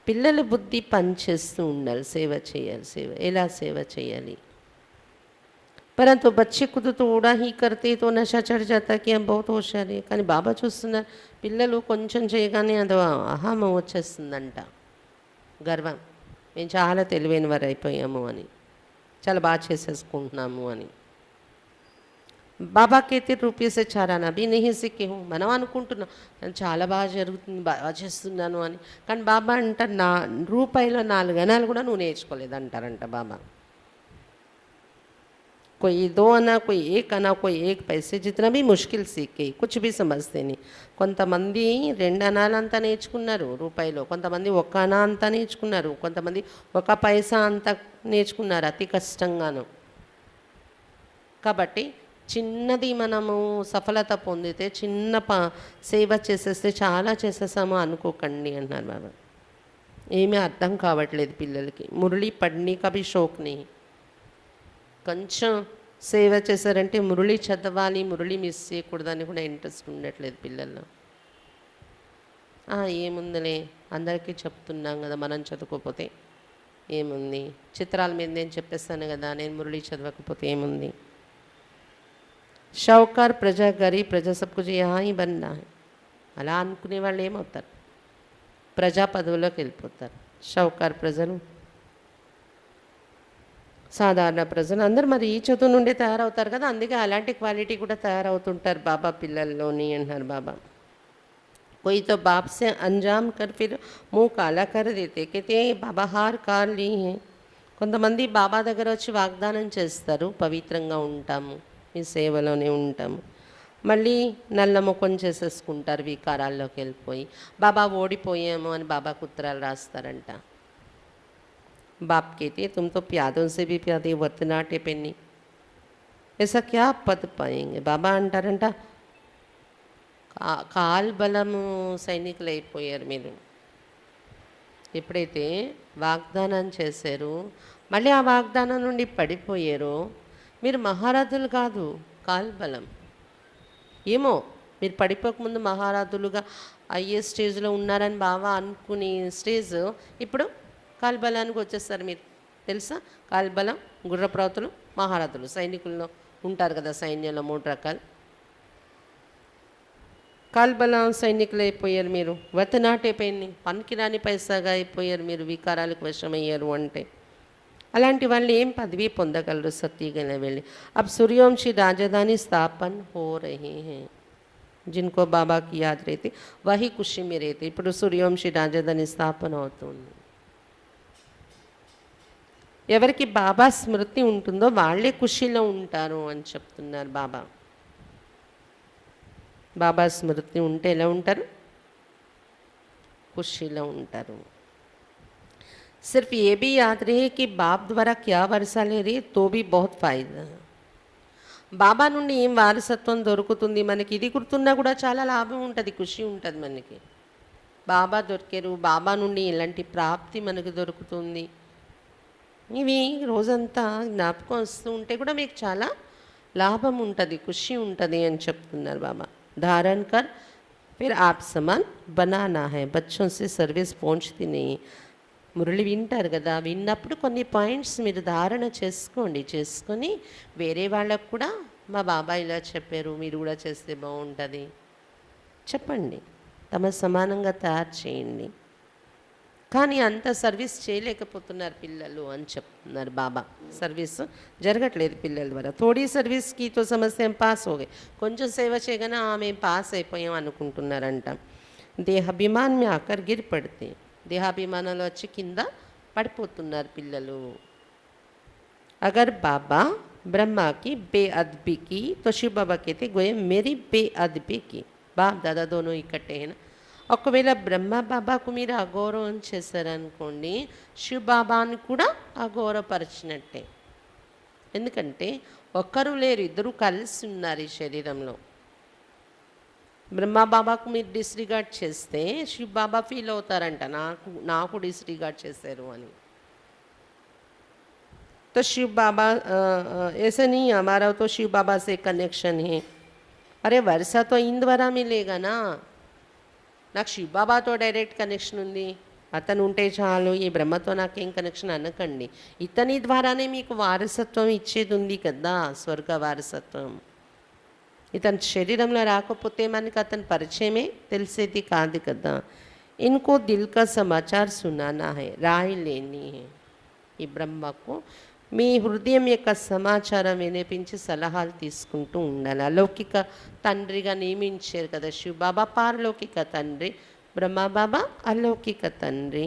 Speaker 1: పిల్లల బుద్ధి పనిచేస్తూ ఉండాలి, సేవ చేయాలి. సేవ ఎలా సేవ చేయాలి? परंतु बच्चे खुद थोड़ा ही करते तो नशा चढ़ जाता कि हम बहुत होशियार है. కానీ బాబా చూస్తున్నారు పిల్లలు కొంచెం చేయగానే అది అహం వచ్చేస్తుందంట, గర్వం. మేము చాలా తెలివైన వారు అయిపోయాము అని, చాలా బాగా చేసేసుకుంటున్నాము అని. బాబా కేతే రూపీయ సే చారానా అభి నహీ సిక్కే హూ. మనం అనుకుంటున్నాం నేను చాలా బాగా జరుగుతుంది, బాగా చేస్తున్నాను అని. కానీ బాబా అంటారు నా రూపాయిలో 4 అణాలు కూడా నువ్వు నేర్చుకోలేదు అంటారంట బాబా. कोई 2 आना, कोई 1 आना, कोई 1 पैसे, जितना भी मुश्किल सीखे कुछ भी समझते नहीं. కొంతమంది 2 అణాలంతా నేర్చుకున్నారు రూపాయిలో, కొంతమంది 1 అణా అంతా నేర్చుకున్నారు, కొంతమంది 1 పైసా అంతా నేర్చుకున్నారు అతి కష్టంగాను. కాబట్టి చిన్నది మనము సఫలత పొందితే చిన్న సేవ చేసేస్తే చాలా చేసేసాము అనుకోకండి అన్నారు బాబా. ఏమీ అర్థం కావట్లేదు పిల్లలకి. మురళి పడ్నీ కభీ షోక్ నీ. కొంచెం సేవ చేశారంటే మురళి చదవాలి, మురళి మిస్ చేయకూడదని కూడా ఇంట్రెస్ట్ ఉండట్లేదు పిల్లల్లో. ఏముందిలే అందరికీ చెప్తున్నాం కదా, మనం చదువుకోకపోతే ఏముంది, చిత్రాల మీద నేను చెప్పేస్తాను కదా, నేను మురళి చదవకపోతే ఏముంది. షౌకార్ ప్రజా గరీబ్ ప్రజా సబ్ కుछ यहाँ ही बनना है అలా అనుకునే వాళ్ళు ఏమవుతారు, ప్రజా పదవులోకి వెళ్ళిపోతారు. షౌకార్ ప్రజలు, సాధారణ ప్రజలు అందరూ మరి ఈ చదువు నుండే తయారవుతారు కదా, అందుకే అలాంటి క్వాలిటీ కూడా తయారవుతుంటారు బాబా పిల్లల్లోని అంటున్నారు బాబా. कोई तो बाप से अंजाम कर फिर मुँह काला कर देते, कहते बाबा हार కార్ లీ హే. కొంతమంది బాబా దగ్గర వచ్చి వాగ్దానం చేస్తారు పవిత్రంగా ఉంటాము, మీ సేవలోనే ఉంటాము, మళ్ళీ నల్ల ముఖం చేసేసుకుంటారు, వికారాల్లోకి వెళ్ళిపోయి బాబా ఓడిపోయాము అని బాబాకు ఉత్తరాలు రాస్తారంట. बाप कहते तुम तो प्यादों से भी प्यादे वर्तनाटे पेनी, ऐसा क्या पद पाएंगे. బాబా అంటారంట కాల్ బలము సైనికులు అయిపోయారు మీరు. ఎప్పుడైతే వాగ్దానం చేశారు మళ్ళీ ఆ వాగ్దానం నుండి పడిపోయారు, మీరు మహారాజులు కాదు, కాల్ బలం. ఏమో మీరు పడిపోకముందు మహారాజులుగా అయ్యే స్టేజ్లో ఉన్నారని బాబా అనుకునే స్టేజ్ ఇప్పుడు కాల్బలానికి వచ్చేస్తారు. మీరు తెలుసా, కాల్బలం గుర్రప్రవతులు మహారథులు సైనికుల్లో ఉంటారు కదా, సైన్యంలో 3 రకాలు. కాల్బలం సైనికులు అయిపోయారు మీరు, వతనాటైపోయింది, పనికిరాని పైసాగా అయిపోయారు మీరు, వికారాలకు వశమయ్యారు అంటే. అలాంటి వాళ్ళు ఏం పదవి పొందగలరు సత్యగల వెళ్ళి. अब सूर्यवंशी राजधानी स्थापन हो रहे हैं, जिनको बाबा की याद रहती वही खुशी में रहते. ఇప్పుడు సూర్యవంశీ రాజధాని స్థాపన అవుతుంది. ఎవరికి బాబా స్మృతి ఉంటుందో వాళ్ళే ఖుషీలో ఉంటారు అని చెప్తున్నారు బాబా. బాబా స్మృతి ఉంటే ఎలా ఉంటారు, ఖుషీలో ఉంటారు. सिर्फ ये भी याद रहे कि बाप द्वारा क्या वर्षा ले रही तो भी बहुत फायदा. బాబా నుండి ఏం వారసత్వం దొరుకుతుంది మనకి, ఇది గుర్తున్నా కూడా చాలా లాభం ఉంటుంది, ఖుషి ఉంటుంది మనకి. బాబా దొరికారు, బాబా నుండి ఎలాంటి ప్రాప్తి మనకు దొరుకుతుంది, ఇవి రోజంతా జ్ఞాపకం వస్తూ ఉంటే కూడా మీకు చాలా లాభం ఉంటుంది, ఖుషి ఉంటుంది అని చెప్తున్నారు బాబా. धारण कर फिर आप समान बनाना है, बच्चों से सर्विस पहुंचती नहीं. మురళి వింటారు కదా, విన్నప్పుడు కొన్ని పాయింట్స్ మీరు ధారణ చేసుకోండి, చేసుకొని వేరే వాళ్ళకు కూడా మా బాబా ఇలా చెప్పారు మీరు కూడా చేస్తే బాగుంటుంది చెప్పండి, తమ సమానంగా తయారు చేయండి. కానీ అంత సర్వీస్ చేయలేకపోతున్నారు పిల్లలు అని చెప్తున్నారు బాబా. సర్వీస్ జరగట్లేదు పిల్లల ద్వారా. థోడీ సర్వీస్కి తో సమస్య పాస్ ఓగే, కొంచెం సేవ చేయగానే మేము పాస్ అయిపోయాం అనుకుంటున్నారంట. దేహాభిమాన్ మే ఆకర్ గిరి పడితే, దేహాభిమానాలు వచ్చి కింద పడిపోతున్నారు పిల్లలు. అగర్ బాబా బ్రహ్మా की बेअदबी की तो शिव बाबा कहते गोये मेरी बेअदबी की. బాప్ దాదా దోనో ఇక్కటే. ఒకవేళ బ్రహ్మ బాబాకు మీరు అగౌరవం చేశారనుకోండి, శివ బాబాని కూడా అగౌరవపరిచినట్టే. ఎందుకంటే ఒక్కరు లేరు, ఇద్దరు కలిసి ఉన్నారు ఈ శరీరంలో. బ్రహ్మ బాబాకు మీరు డిస్రిగార్డ్ చేస్తే శివ బాబా ఫీల్ అవుతారంట, నాకు డిస్రిగార్డ్ చేశారు అని. तो शिव बाबा ऐसा नहीं, हमारा तो शिव बाबा से कनेक्शन है. अरे वर्षा तो इन द्वारा मिलेगा ना, నాకు శివబాబాతో డైరెక్ట్ కనెక్షన్ ఉంది, అతను ఉంటే చాలు, ఈ బ్రహ్మతో నాకేం కనెక్షన్ అనకండి. ఇతని ద్వారానే మీకు వారసత్వం ఇచ్చేది ఉంది కదా, స్వర్గ వారసత్వం. ఇతని శరీరంలో రాకపోతే మనకి అతని పరిచయమే తెలిసేది కాదు కదా. ఇన్కో దిల్ కా సమాచార్ సునానా హై, రాయి లేని హై. ఈ బ్రహ్మకు మీ హృదయం యొక్క సమాచారం వినిపించి సలహాలు తీసుకుంటూ ఉండాలి. అలౌకిక తండ్రిగా నియమించారు కదా శివబాబా, పారలౌకిక తండ్రి. ब्रह्मा बाबा अलौकिक तंड्री।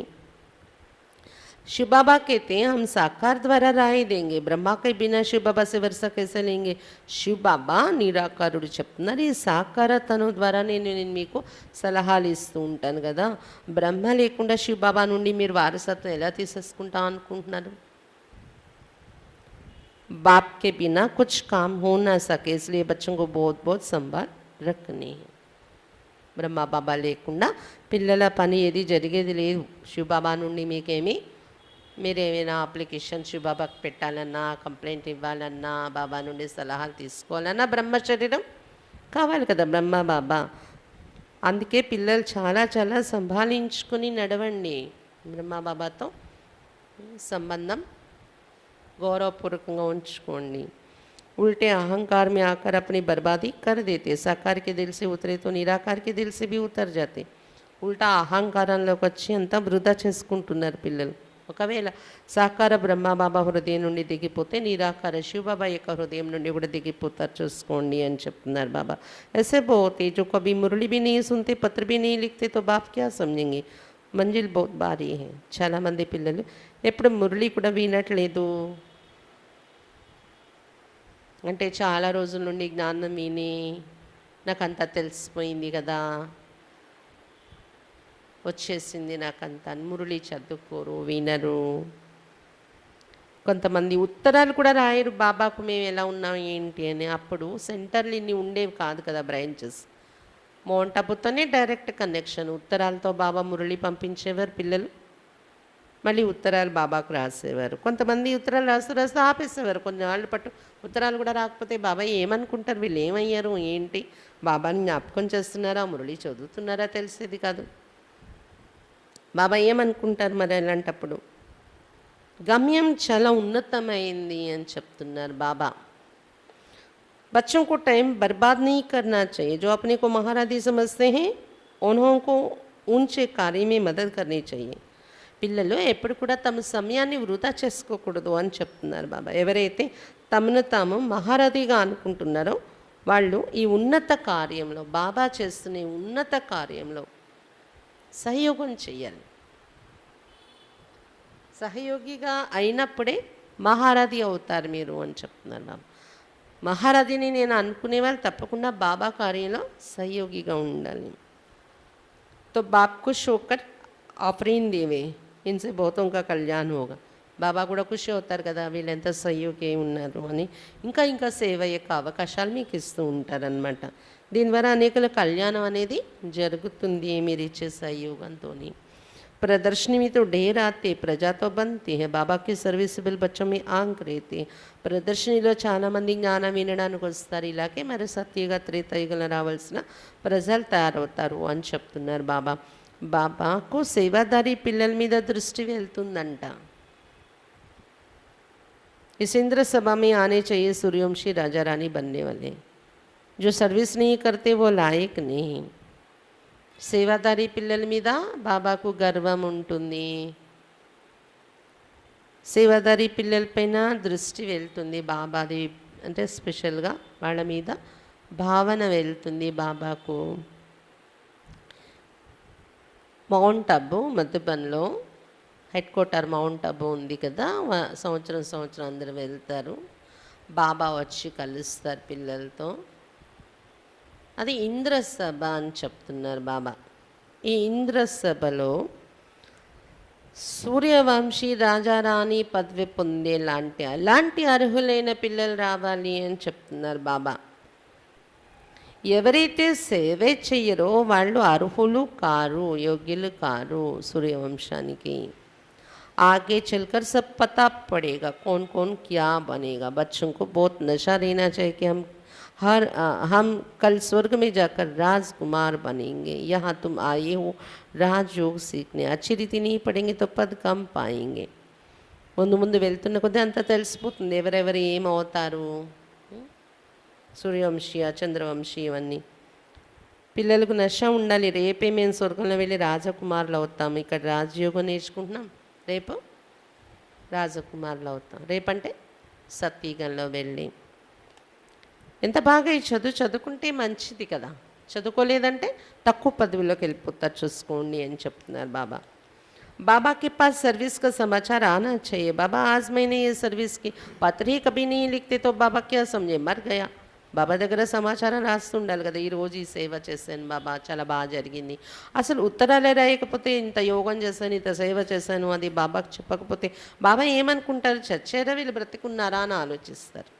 Speaker 1: शिव बाबा कहते हैं हम साकार द्वारा राय देंगे, ब्रह्मा के बिना शिव बाबा से वर्षा कैसे लेंगे। शिव बाबा నిరాకారుడు చెప్తున్నారు, ఈ సాకార తను ద్వారా నేను మీకు సలహాలు ఇస్తూ ఉంటాను కదా, బ్రహ్మ లేకుండా శివ బాబా నుండి మీరు వారసత్వం ఎలా తీసేసుకుంటా అనుకుంటున్నారు। बाप के बिना कुछ काम हो ना सके, इसलिए बच्चों को बहुत बहुत संभाल रखनी है। బ్రహ్మ బాబా లేకుండా పిల్లల పని ఏది జరిగేది లేదు। శివబాబా నుండి మీకేమి మీరేమైనా అప్లికేషన్ శివబాబాకి పెట్టాలన్నా, కంప్లైంట్ ఇవ్వాలన్నా, బాబా నుండి సలహాలు తీసుకోవాలన్నా బ్రహ్మ శరీరం కావాలి కదా బ్రహ్మ బాబా। అందుకే పిల్లలు చాలా చాలా సంభాలించుకొని నడవండి, బ్రహ్మ బాబాతో సంబంధం గౌరవపూర్వకంగా ఉంచుకోండి। उल्टे अहंकार में आकर अपनी बर्बादी कर देते, साकार के दिल से उतरे तो निराकार के दिल से भी उतर जाते। उल्टा అహంకారంలోకి వచ్చి అంతా వృధా చేసుకుంటున్నారు పిల్లలు। ఒకవేళ సాకార బ్రహ్మ బాబా హృదయం నుండి దిగిపోతే నిరాకార శివ బాబా యొక్క హృదయం నుండి కూడా దిగిపోతారు, చూసుకోండి అని చెప్తున్నారు బాబా। ऐसे बहुत है जो कभी मुरली भी नहीं सुनते, पत्र भी नहीं लिखते, तो बाप क्या समझेंगे। మంజిల్ बहुत భారీ है। చాలామంది పిల్లలు ఎప్పుడు మురళి కూడా వినట్లేదు, అంటే చాలా రోజుల నుండి జ్ఞానం విని నాకంతా తెలిసిపోయింది కదా, వచ్చేసింది నాకంతా, మురళి చదువుకోరు, వినరు। కొంతమంది ఉత్తరాలు కూడా రాయరు బాబాకు మేము ఎలా ఉన్నాం ఏంటి అని। అప్పుడు సెంటర్లు ఇన్ని ఉండేవి కాదు కదా బ్రాంచెస్, మౌంట్ అబుతోనే డైరెక్ట్ కనెక్షన్। ఉత్తరాలతో బాబా మురళి పంపించేవారు పిల్లలు, మళ్ళీ ఉత్తరాలు బాబాకు రాసేవారు। కొంతమంది ఉత్తరాలు రాస్తూ ఆపేసేవారు, కొన్ని వాళ్ళు పట్టు ఉత్తరాలు కూడా రాకపోతే బాబా ఏమనుకుంటారు, వీళ్ళు ఏమయ్యారు ఏంటి, బాబాని జ్ఞాపకం చేస్తున్నారా, మురళి చదువుతున్నారా తెలిసేది కాదు, బాబా ఏమనుకుంటారు మరి అలాంటప్పుడు। గమ్యం చాలా ఉన్నతమైంది అని చెప్తున్నారు బాబా। बच्चों को टाइम बर्बाद नहीं करना चाहिए, जो अपने को महाराजी समझते हैं उन्हों को ऊंचे कार्य में मदद करनी चाहिए। పిల్లలు ఎప్పుడు కూడా తమ సమయాన్ని వృధా చేసుకోకూడదు అని చెప్తున్నారు బాబా। ఎవరైతే తమను తాము మహారథిగా అనుకుంటున్నారో వాళ్ళు ఈ ఉన్నత కార్యంలో, బాబా చేస్తున్న ఉన్నత కార్యంలో సహయోగం చేయాలి। సహయోగిగా అయినప్పుడే మహారథి అవుతారు మీరు అని చెప్తున్నారు బాబా। మహారథిని నేను అనుకునే వాళ్ళు తప్పకుండా బాబా కార్యంలో సహయోగిగా ఉండాలి। तो बाप को शोकर ऑफरिंग देवे, इनसे बहुतों का कल्याण होगा। బాబా కూడా ఖుషి అవుతారు కదా, వీళ్ళు ఎంత సహయోగి ఉన్నారు అని, ఇంకా ఇంకా సేవ యొక్క అవకాశాలు మీకు ఇస్తూ ఉంటారనమాట। దీని ద్వారా అనేకల కళ్యాణం అనేది జరుగుతుంది మీరు ఇచ్చే సహయోగంతో। प्रदर्शनी में तो ढेर आते, प्रजा तो बनती है, बाबा के सर्विसेबल बच्चों में आंक रहते। ప్రదర్శనలో చాలామంది జ్ఞానం వినడానికి వస్తారు, ఇలాగే మరి సత్యయుగ త్రేతాయుగంలో రావాల్సిన ప్రజలు తయారవుతారు అని చెప్తున్నారు బాబా। బాబాకు సేవాదారి పిల్లల మీద దృష్టి వెళ్తుందంట। इस इंद्र सभा में आने चाहिए सूर्यवंशी राजा रानी बनने वाले, जो सर्विस नहीं करते वो लायक नहीं। సేవాదారి పిల్లల మీద బాబాకు గర్వం ఉంటుంది, సేవాదారి పిల్లలపైన దృష్టి వెళ్తుంది బాబాది, అంటే స్పెషల్గా వాళ్ళ మీద భావన వెళ్తుంది బాబాకు। మౌంట్ అబు మధుబన్లో హెడ్ క్వార్టర్ మౌంట్ అబు ఉంది కదా, సంవత్సరం అందరూ వెళ్తారు, బాబా వచ్చి కలుస్తారు పిల్లలతో। అది ఇంద్రసభ అని చెప్తున్నారు బాబా। ఈ ఇంద్రసభలో సూర్యవంశీ రాజారాణి పదవి పొందే అలాంటి అర్హులైన పిల్లలు రావాలి అని చెప్తున్నారు బాబా। ఎవరైతే సేవే చెయ్యరో వాళ్ళు అర్హులు కారు, యోగ్యులు కారు సూర్యవంశానికి। आगे चलकर सब पता पड़ेगा कौन कौन क्या बनेगा। बच्चों को बहुत नशा रहना चाहिए कि हम कल स्वर्ग में जाकर राजकुमार बनेंगे, यहाँ तुम आए हो राजयोग सीखने, अच्छी रीति नहीं पढ़ेंगे तो पद कम पाएंगे. ముందు ముందు వెళ్తున్న కొద్దీ అంతా తెలిసిపోతుంది ఎవరెవరు ఏమవుతారు. సూర్యవంశీయ చంద్రవంశీ ఇవన్నీ. పిల్లలకు నశ ఉండాలి. రేపే మేము స్వర్గంలో వెళ్ళి రాజకుమారులు అవుతాము. ఇక్కడ రాజయోగం నేర్చుకుంటున్నాం, రేపు రాజకుమారులు అవుతాం. రేపంటే సత్యయుగంలో వెళ్ళి. ఎంత బాగా ఈ చదువుకుంటే మంచిది కదా. చదువుకోలేదంటే తక్కువ పదవిలోకి వెళ్ళిపోతారు, చూసుకోండి అని చెప్తున్నారు బాబా. बाबा के पास सर्विस का समाचार आना चाहिए. बाबा आज मैंने ये सर्विस की पत्र ही कभी नहीं लिखते तो बाबा क्या समझे, मर गया. బాబా దగ్గర సమాచారం రాస్తుండాలి కదా. ఈరోజు ఈ సేవ చేశాను బాబా, చాలా బాగా జరిగింది. అసలు ఉత్తరాలే రాయకపోతే ఇంత యోగం చేశాను, ఇంత సేవ చేశాను అది బాబాకు చెప్పకపోతే బాబా ఏమనుకుంటారు, చచ్చారా వీళ్ళు బ్రతికున్నారా అని ఆలోచిస్తారు.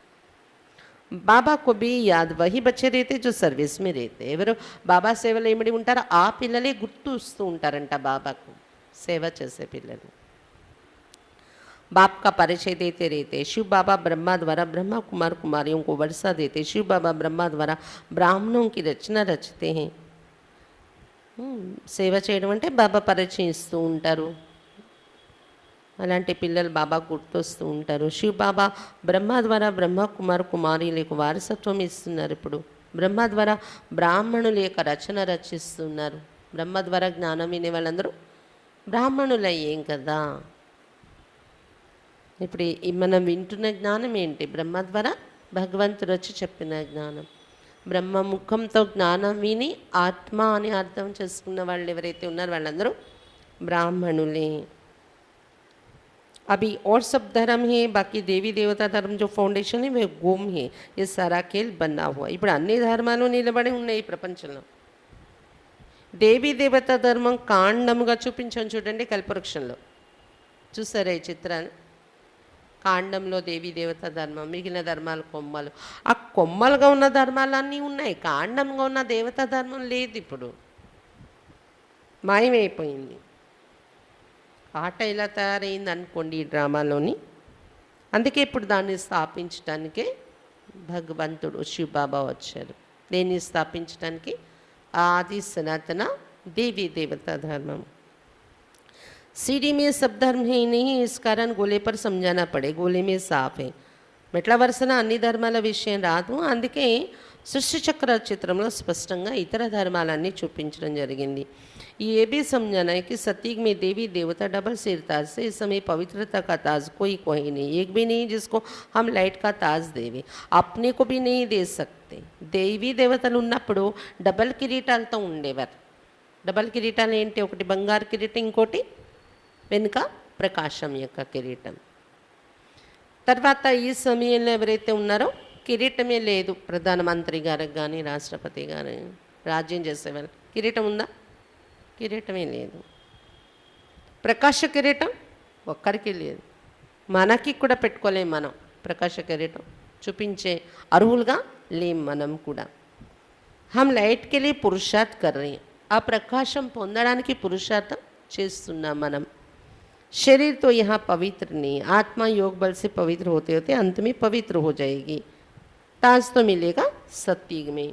Speaker 1: బాబా को भी याद वही बच्चे रहते जो सर्विस में रहते. ఎవరు బాబా సేవలో ఏమిడి ఉంటారో ఆ పిల్లలే గుర్తు వస్తూ ఉంటారంట బాబాకు, సేవ చేసే పిల్లలు. बाप का परिचय देते रहते. शिव बाबा ब्रह्मा द्वारा ब्रह्मा कुमार कुमारियों को वर्षा देते. शिव बाबा ब्रह्मा द्वारा ब्राह्मणों की रचना रचते हैं. సేవ చేయడం అంటే బాబా పరిచయం ఇస్తూ ఉంటారు. అలాంటి పిల్లలు బాబా గుర్తొస్తూ ఉంటారు. శివ్ బాబా బ్రహ్మ ద్వారా బ్రహ్మ కుమార్ కుమారీలకు వారసత్వం ఇస్తున్నారు. ఇప్పుడు బ్రహ్మ ద్వారా బ్రాహ్మణుల యొక్క రచన రచిస్తున్నారు. బ్రహ్మ ద్వారా జ్ఞానం వినే వాళ్ళందరూ బ్రాహ్మణులయ్యేం కదా. ఇప్పుడు మనం వింటున్న జ్ఞానం ఏంటి, బ్రహ్మ ద్వారా భగవంతుడు వచ్చి చెప్పిన జ్ఞానం. బ్రహ్మ ముఖంతో జ్ఞానం విని ఆత్మ అని అర్థం చేసుకున్న వాళ్ళు ఎవరైతే ఉన్నారో వాళ్ళందరూ బ్రాహ్మణులే. अभी और सब धर्म है, बाकी देवी देवता धर्म जो फाउंडेशन है वे गुम है. ये सारा खेल बना हुआ. ఇప్పుడు అన్ని ధర్మాలు నిలబడి ఉన్నాయి ఈ ప్రపంచంలో. దేవీ దేవత ధర్మం కాండముగా చూపించాను చూడండి కల్పవృక్షంలో. చూసారా ఈ చిత్రాన్ని? కాండంలో దేవీ దేవత ధర్మం, మిగిలిన ధర్మాలు కొమ్మలు. ఆ కొమ్మలుగా ఉన్న ధర్మాలన్నీ ఉన్నాయి, కాండంగా ఉన్న దేవతా ధర్మం లేదు. ఇప్పుడు మాయమైపోయింది. ఆట ఇలా తయారైంది అనుకోండి ఈ డ్రామాలోని. అందుకే ఇప్పుడు దాన్ని స్థాపించడానికే భగవంతుడు శివబాబా వచ్చారు. దేన్ని స్థాపించడానికి? ఆది సనాతన దేవీ దేవతా ధర్మం. सीढ़ी में सब धर्म है नहीं, इस कारण गोले पर समझाना पड़े. गोले में साफ है. మెట్ల వరుసన అన్ని ధర్మాల విషయం రాదు. అందుకే సృష్టి చక్ర చిత్రంలో స్పష్టంగా ఇతర ధర్మాలన్నీ చూపించడం జరిగింది. ये भी समझाना है कि सतयुग में देवी देवता डबल सिर ताज से इस समय पवित्रता का ताज कोई नहीं, एक भी नहीं जिसको हम लाइट का ताज देवे, अपने को भी नहीं दे सकते. దేవీ దేవతలు ఉన్నప్పుడు డబల్ కిరీటాలతో ఉండేవారు. డబల్ కిరీటాలు ఏంటి? ఒకటి బంగారు కిరీటం, ఇంకోటి వెనుక ప్రకాశం యొక్క కిరీటం. తర్వాత ఈ సమయంలో ఎవరైతే ఉన్నారో కిరీటమే లేదు. ప్రధానమంత్రి గారికి కానీ రాష్ట్రపతి గారు రాజ్యం చేసేవారు కిరీటం ఉందా? కిరీటమే లేదు. ప్రకాశ కిరీటం ఒక్కరికి లేదు. మనకి కూడా పెట్టుకోలేం మనం. ప్రకాశ కిరీటం చూపించే అర్హులుగా లేం మనం కూడా. హమ్ లైట్కి వెళ్ళి పురుషార్థ్ కర్రీ. ఆ ప్రకాశం పొందడానికి పురుషార్థం చేస్తున్నాం మనం. शरीर तो यहाँ पवित्र नहीं, आत्मा योग बल से पवित्र होते होते अंत में पवित्र हो जाएगी. ताज तो मिलेगा सत्युग में.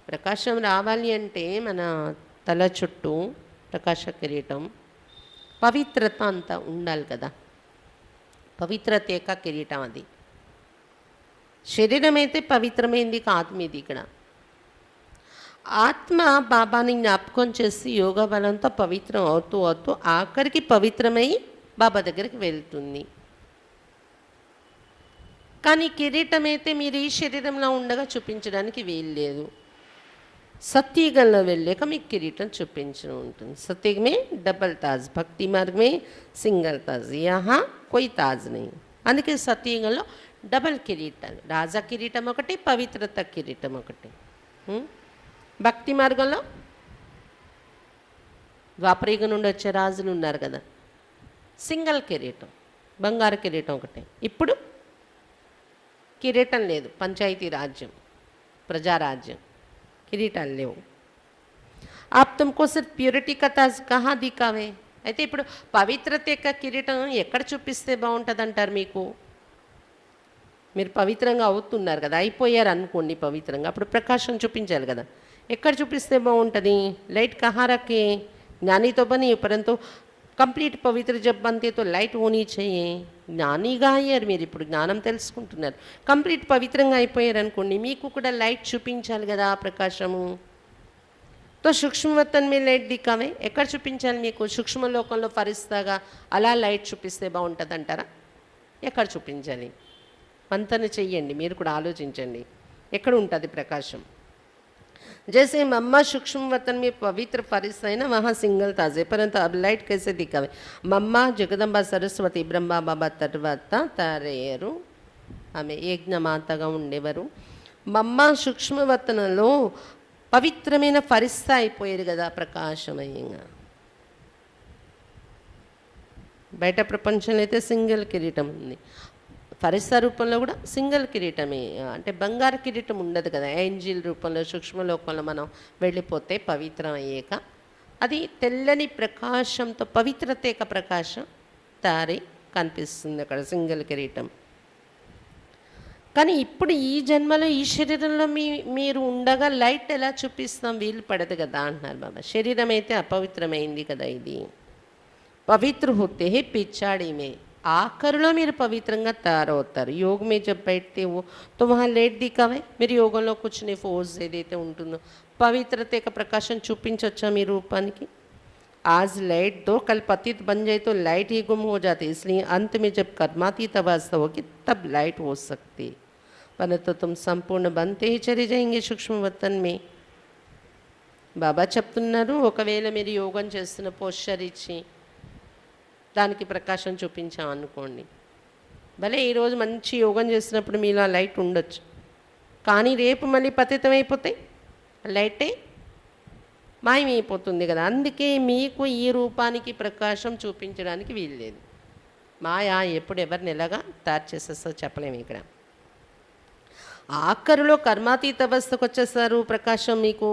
Speaker 1: ప్రకాశం రావాలి అంటే మన తల చుట్టూ ప్రకాశ కిరీటం, పవిత్రత అంతా ఉండాలి కదా. పవిత్రత యొక్క కిరీటం అది. శరీరం అయితే పవిత్రమైంది కాదు మీది. ఇక్కడ ఆత్మ బాబాని జ్ఞాపకం చేసి యోగా బలంతో పవిత్రం అవుతూ అవుతూ ఆఖరికి పవిత్రమై బాబా దగ్గరికి వెళ్తుంది. కానీ కిరీటం అయితే మీరు ఈ శరీరంలో ఉండగా చూపించడానికి వీలు లేదు. సత్యయుగంలో వెళ్ళాక మీకు కిరీటం చూపించడం ఉంటుంది. సత్యుగ మే డబల్ తాజ్, భక్తి మార్గ మే సింగల్ తాజ్, యహా కోయి తాజ్ నహీ. అందుకే సత్యయుగంలో డబల్ కిరీటాలు, రాజా కిరీటం ఒకటి, పవిత్రత కిరీటం ఒకటి. భక్తి మార్గంలో ద్వాపరయుగం నుండి వచ్చే రాజులు ఉన్నారు కదా, సింగల్ కిరీటం, బంగారు కిరీటం ఒకటే. ఇప్పుడు కిరీటం లేదు, పంచాయతీ రాజ్యం, ప్రజారాజ్యం, కిరీటాలు లేవు. ఆప్ తుమ్కో సిర్ఫ్ ప్యూరిటీ కా తాజ్ కహా దికావే. అయితే ఇప్పుడు పవిత్రత యొక్క కిరీటం ఎక్కడ చూపిస్తే బాగుంటుంది అంటారు మీకు? మీరు పవిత్రంగా అవుతున్నారు కదా, అయిపోయారు అనుకోండి పవిత్రంగా, అప్పుడు ప్రకాశం చూపించాలి కదా. ఎక్కడ చూపిస్తే బాగుంటుంది? लाइट कहाँ रखें? ज्ञानी तो बनी परंतु కంప్లీట్ పవిత్ర జబ్ బంతే తో లైట్ ఓనీ చెయ్యే. జ్ఞానిగా అయ్యారు మీరు, ఇప్పుడు జ్ఞానం తెలుసుకుంటున్నారు, కంప్లీట్ పవిత్రంగా అయిపోయారు అనుకోండి, మీకు కూడా లైట్ చూపించాలి కదా ప్రకాశము. తో సూక్ష్మవతన్ మీ లైట్ దిక్కామే, ఎక్కడ చూపించాలి మీకు? సూక్ష్మ లోకంలో ఫరిస్తాగా అలా లైట్ చూపిస్తే బాగుంటుంది అంటారా? ఎక్కడ చూపించాలి? మంతన చెయ్యండి, మీరు కూడా ఆలోచించండి, ఎక్కడ ఉంటుంది ప్రకాశం. जैसे मम्मा सूक्ष्म वतन में पवित्र फरिस है ना, वहाँ सिंगल ताजे, परंतु अब लाइट कैसे दिखावे? मम्मा जगदंबा सरस्वती ब्रह्मा बाबा తర్వాత తారేరు, ఆమె యజ్ఞమాతగా ఉండేవారు. మమ్మ సూక్ష్మవతనలో పవిత్రమైన ఫరిస్తా అయిపోయారు కదా ప్రకాశమయంగా. బయట ప్రపంచంలో అయితే సింగిల్ కిరీటం ఉంది, ఫరిస్తా రూపంలో కూడా సింగిల్ కిరీటమే, అంటే బంగారు కిరీటం ఉండదు కదా. ఏంజిల్ రూపంలో సూక్ష్మలోకంలో మనం వెళ్ళిపోతే పవిత్రం అయ్యాక అది తెల్లని ప్రకాశంతో పవిత్రత ప్రకాశం తారి కనిపిస్తుంది అక్కడ సింగిల్ కిరీటం. కానీ ఇప్పుడు ఈ జన్మలో ఈ శరీరంలో మీరు ఉండగా లైట్ ఎలా చూపిస్తాం? వీలు పడదు కదా అంటున్నారు బాబా. శరీరం అయితే అపవిత్రమైంది కదా, ఇది పవిత్ర హోతే హే పిచ్చాడి మే, ఆఖరిలో మీరు పవిత్రంగా తయారవుతారు. योग में जब बैठते हो तो वहाँ लाइट दिखावे, మీరు యోగంలో కూర్చునే ఫోర్స్ ఏదైతే ఉంటుందో పవిత్రత యొక్క ప్రకాశం చూపించవచ్చా మీ రూపానికి? आज लाइट दो, कल पतित बन जाए तो लाइट ही गुम हो जाती, इसलिए अंत में जब कर्मातीत अवस्था होगी तब लाइट हो सकती, परंतु तुम संपूर्ण बनते ही चले जाएंगे सूक्ष्म वतन में. బాబా చెప్తున్నారు, ఒకవేళ మీరు యోగం చేస్తున్న పోస్చర్ ఇచ్చి దానికి ప్రకాశం చూపించాం అనుకోండి, భలే ఈరోజు మంచి యోగం చేసినప్పుడు మీలో లైట్ ఉండొచ్చు, కానీ రేపు మళ్ళీ పతితం అయిపోతే లైటే మాయమైపోతుంది కదా. అందుకే మీకు ఈ రూపానికి ప్రకాశం చూపించడానికి వీల్లేదు. మాయా ఎప్పుడు ఎవరిని ఎలాగా తయారు చేసేస్తో చెప్పలేము. ఇక్కడ ఆఖరిలో కర్మాతీత అవస్థకు వచ్చేస్తారు ప్రకాశం మీకు,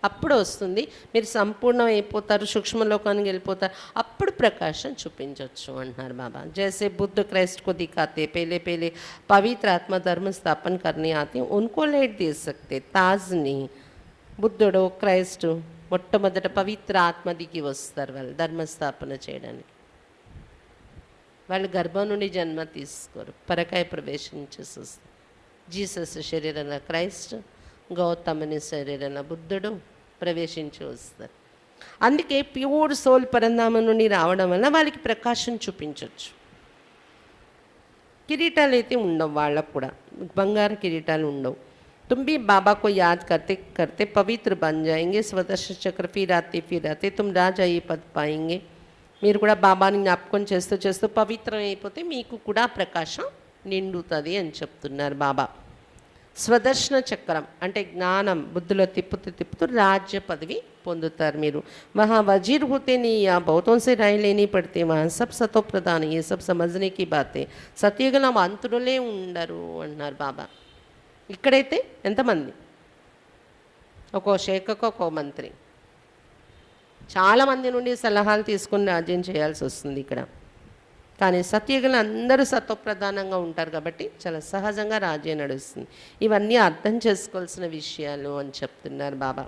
Speaker 1: అప్పుడు వస్తుంది, మీరు సంపూర్ణం అయిపోతారు, సూక్ష్మలోకానికి వెళ్ళిపోతారు, అప్పుడు ప్రకాశం చూపించవచ్చు అంటున్నారు బాబా. जैसे बुद्ध क्राइस्ट को दिखाते, पहले पहले पवित्र आत्मा धर्म स्थापन करने आते उनको लाइट दे सकते, ताज नहीं. బుద్ధుడు క్రైస్ట్ మొట్టమొదట పవిత్ర ఆత్మ దిగి వస్తారు వాళ్ళు ధర్మస్థాపన చేయడానికి. వాళ్ళు గర్భం నుండి జన్మ తీసుకోరు, పరకాయ ప్రవేశం చేసి వస్తారు. జీసస్ శరీరంలో క్రైస్ట్, గౌతముని శరీరంలో బుద్ధుడు ప్రవేశించి వస్తారు. అందుకే ప్యూర్ సోల్ పరంధామం నుండి రావడం వల్ల వాళ్ళకి ప్రకాశం చూపించవచ్చు. కిరీటాలు అయితే ఉండవు వాళ్ళకు కూడా, బంగారు కిరీటాలు ఉండవు. तुम भी बाबा को याद करते करते पवित्र बन जाएंगे, स्वदर्शन चक्र फिर आते तुम राजा ये पद पाएंगे. మీరు కూడా బాబాని జ్ఞాపకం చేస్తూ చేస్తూ పవిత్రం అయిపోతే మీకు కూడా ప్రకాశం నిండుతుంది అని చెప్తున్నారు బాబా. స్వదర్శన చక్రం అంటే జ్ఞానం బుద్ధిలో తిప్పుతూ తిప్పుతూ రాజ్య పదవి పొందుతారు మీరు. वहाँ वजीर होते नहीं या बहुतों से राय लेनी पड़ती, वहाँ सब सतो प्रधान, ये सब समझने की बातें. సత్యగల మంత్రులే ఉండరు అన్నారు బాబా. ఇక్కడైతే ఎంతమంది? ఒక్కో శాఖకు ఒక్కో మంత్రి, చాలామంది నుండి సలహాలు తీసుకుని రాజ్యం చేయాల్సి వస్తుంది ఇక్కడ. కానీ సత్యగలు అందరూ సత్వప్రధానంగా ఉంటారు కాబట్టి చాలా సహజంగా రాజ్యం నడుస్తుంది. ఇవన్నీ అర్థం చేసుకోవాల్సిన విషయాలు అని చెప్తున్నారు బాబా.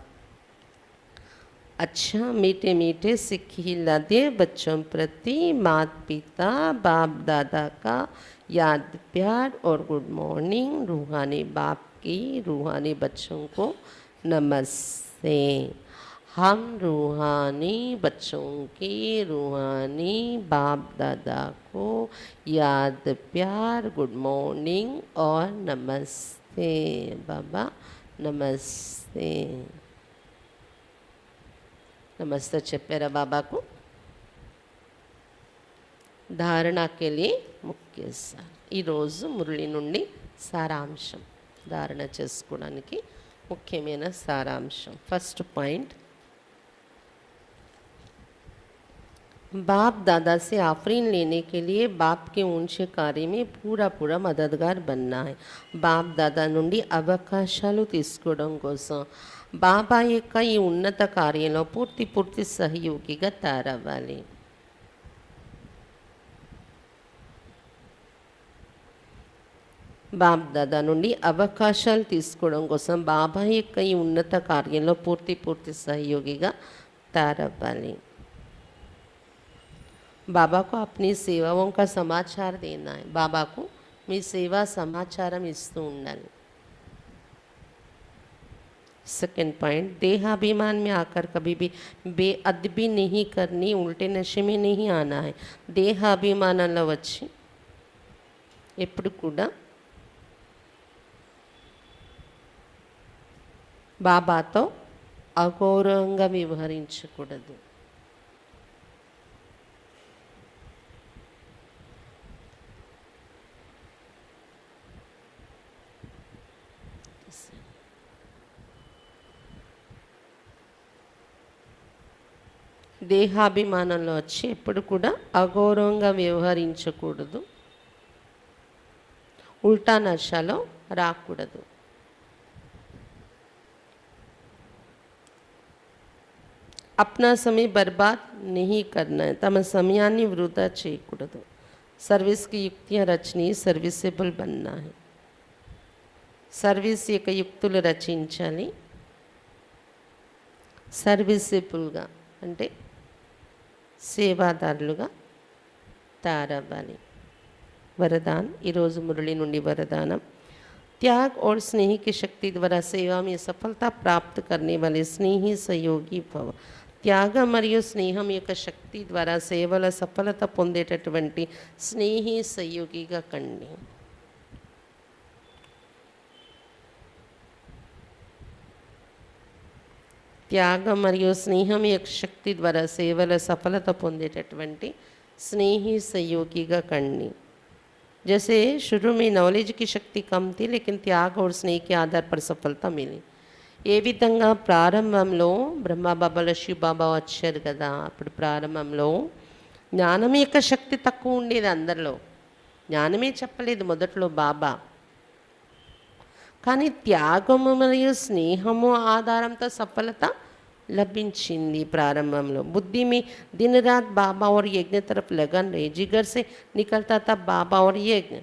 Speaker 1: अच्छा मीठे मीठे सिखिला दे बच्चों प्रति मात पिता बाप दादा का याद प्यार और गुड मॉर्निंग. रूहानी बाप की रूहानी बच्चों को नमस्ते. हम रूहानी बच्चों की रूहानी बाप दादा को याद प्यार गुड मॉर्निंग और नमस्ते. बाबा नमस्ते. नमस्ते చెప్పారా బాబాకు. ధారణకే లియే ముఖ్య సార్, ఈరోజు మురళి నుండి సారాంశం ధారణ చేసుకోవడానికి ముఖ్యమైన సారాంశం. ఫస్ట్ పాయింట్, बाप दादा से आफरीन लेने के लिए बाप के ऊंचे कार्य में पूरा पूरा मददगार बनना है. बाप दादा నుండి అవకాశాలు తీసుకోవడం కోసం బాబా యొక్క ఈ ఉన్నత కార్యంలో పూర్తి సహయోగిగా తయారవ్వాలి. బాబ్ దాదా నుండి అవకాశాలు తీసుకోవడం కోసం బాబా యొక్క ఈ ఉన్నత కార్యంలో పూర్తి సహయోగిగా తయారవ్వాలి. बाबा को अपनी सेवाओं का समाचार देना है. बाबा को మీ సేవా సమాచారం ఇస్తూ ఉండాలి. सेकंड पॉइंट, देहाभिमान में आकर कभी भी बेअदबी नहीं करनी, उल्टे नशे में नहीं आना है. దేహాభిమానంలో వచ్చి ఎప్పుడు కూడా బాబాతో అగౌరవంగా వ్యవహరించకూడదు. దేహాభిమానంలో వచ్చి ఎప్పుడు కూడా అగౌరవంగా వ్యవహరించకూడదు, ఉల్టా నషలో రాకూడదు. अपना समय बर्बाद नहीं करना है, తమ సమయాన్ని వృధా చేయకూడదు. సర్వీస్కి యుక్తిగా రచని, సర్వీసెబుల్ బన్నా है. సర్వీస్ యొక్క యుక్తులు రచించాలి. సర్వీసెబుల్గా అంటే సేవాదారులుగా తయారవ్వాలి. वरदान ఈరోజు మురళి నుండి वरदानम, त्याग और स्नेह की शक्ति द्वारा सेवा में सफलता प्राप्त करने वाले स्नेही सहयोगी भव. త్యాగ మరియు స్నేహం యొక్క శక్తి ద్వారా సేవల సఫలత పొందేటటువంటి స్నేహి సహయోగిగా కండి. త్యాగం మరియు స్నేహం యొక్క శక్తి ద్వారా సేవల సఫలత పొందేటటువంటి స్నేహి सहयोगीగా కండి. जैसे शुरू में नॉलेज की शक्ति कम थी, लेकिन त्याग और स्नेह के आधार पर सफलता मिली. ఏ విధంగా ప్రారంభంలో బ్రహ్మబాబాల శివబాబా వచ్చారు కదా, అప్పుడు ప్రారంభంలో జ్ఞానం యొక్క శక్తి తక్కువ ఉండేది అందరిలో. జ్ఞానమే చెప్పలేదు మొదట్లో బాబా, కానీ త్యాగము మరియు స్నేహము ఆధారంతో సఫలత लभिंचिंदी. प्रारंभंलो बुद्धि में दिन रात बाबा और यज्ञ तरफ लगन रही. जिगर से निकलता था बाबा और यज्ञ.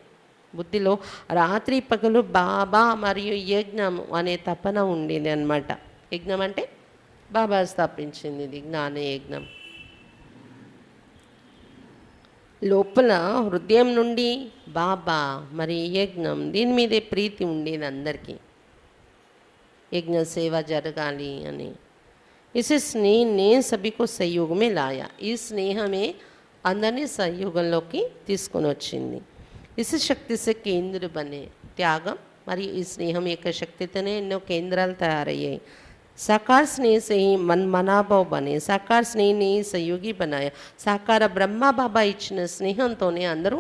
Speaker 1: బుద్ధిలో రాత్రి పగలు బాబా మరియు యజ్ఞం అనే తపన ఉండేది అన్నమాట. యజ్ఞం అంటే బాబా స్థాపించింది, ఇది జ్ఞాన యజ్ఞం. లోపల హృదయం నుండి బాబా మరి యజ్ఞం దీని మీదే ప్రీతి ఉండేది అందరికీ. యజ్ఞ సేవ జరగాలి అని. इसे स्नेह ने सभी को सहयोग में लाया. ఈ స్నేహమే అందరినీ సహయోగంలోకి తీసుకొని వచ్చింది. इस शक्ति से केंद्र बने. త్యాగం మరియు ఈ స్నేహం యొక్క శక్తితోనే ఎన్నో కేంద్రాలు తయారయ్యాయి. साकार स्नेह से ही मन मनाभाव बने. साकार स्नेह ने सहयोगी बनाया. సాకార బ్రహ్మ బాబా ఇచ్చిన స్నేహంతోనే అందరూ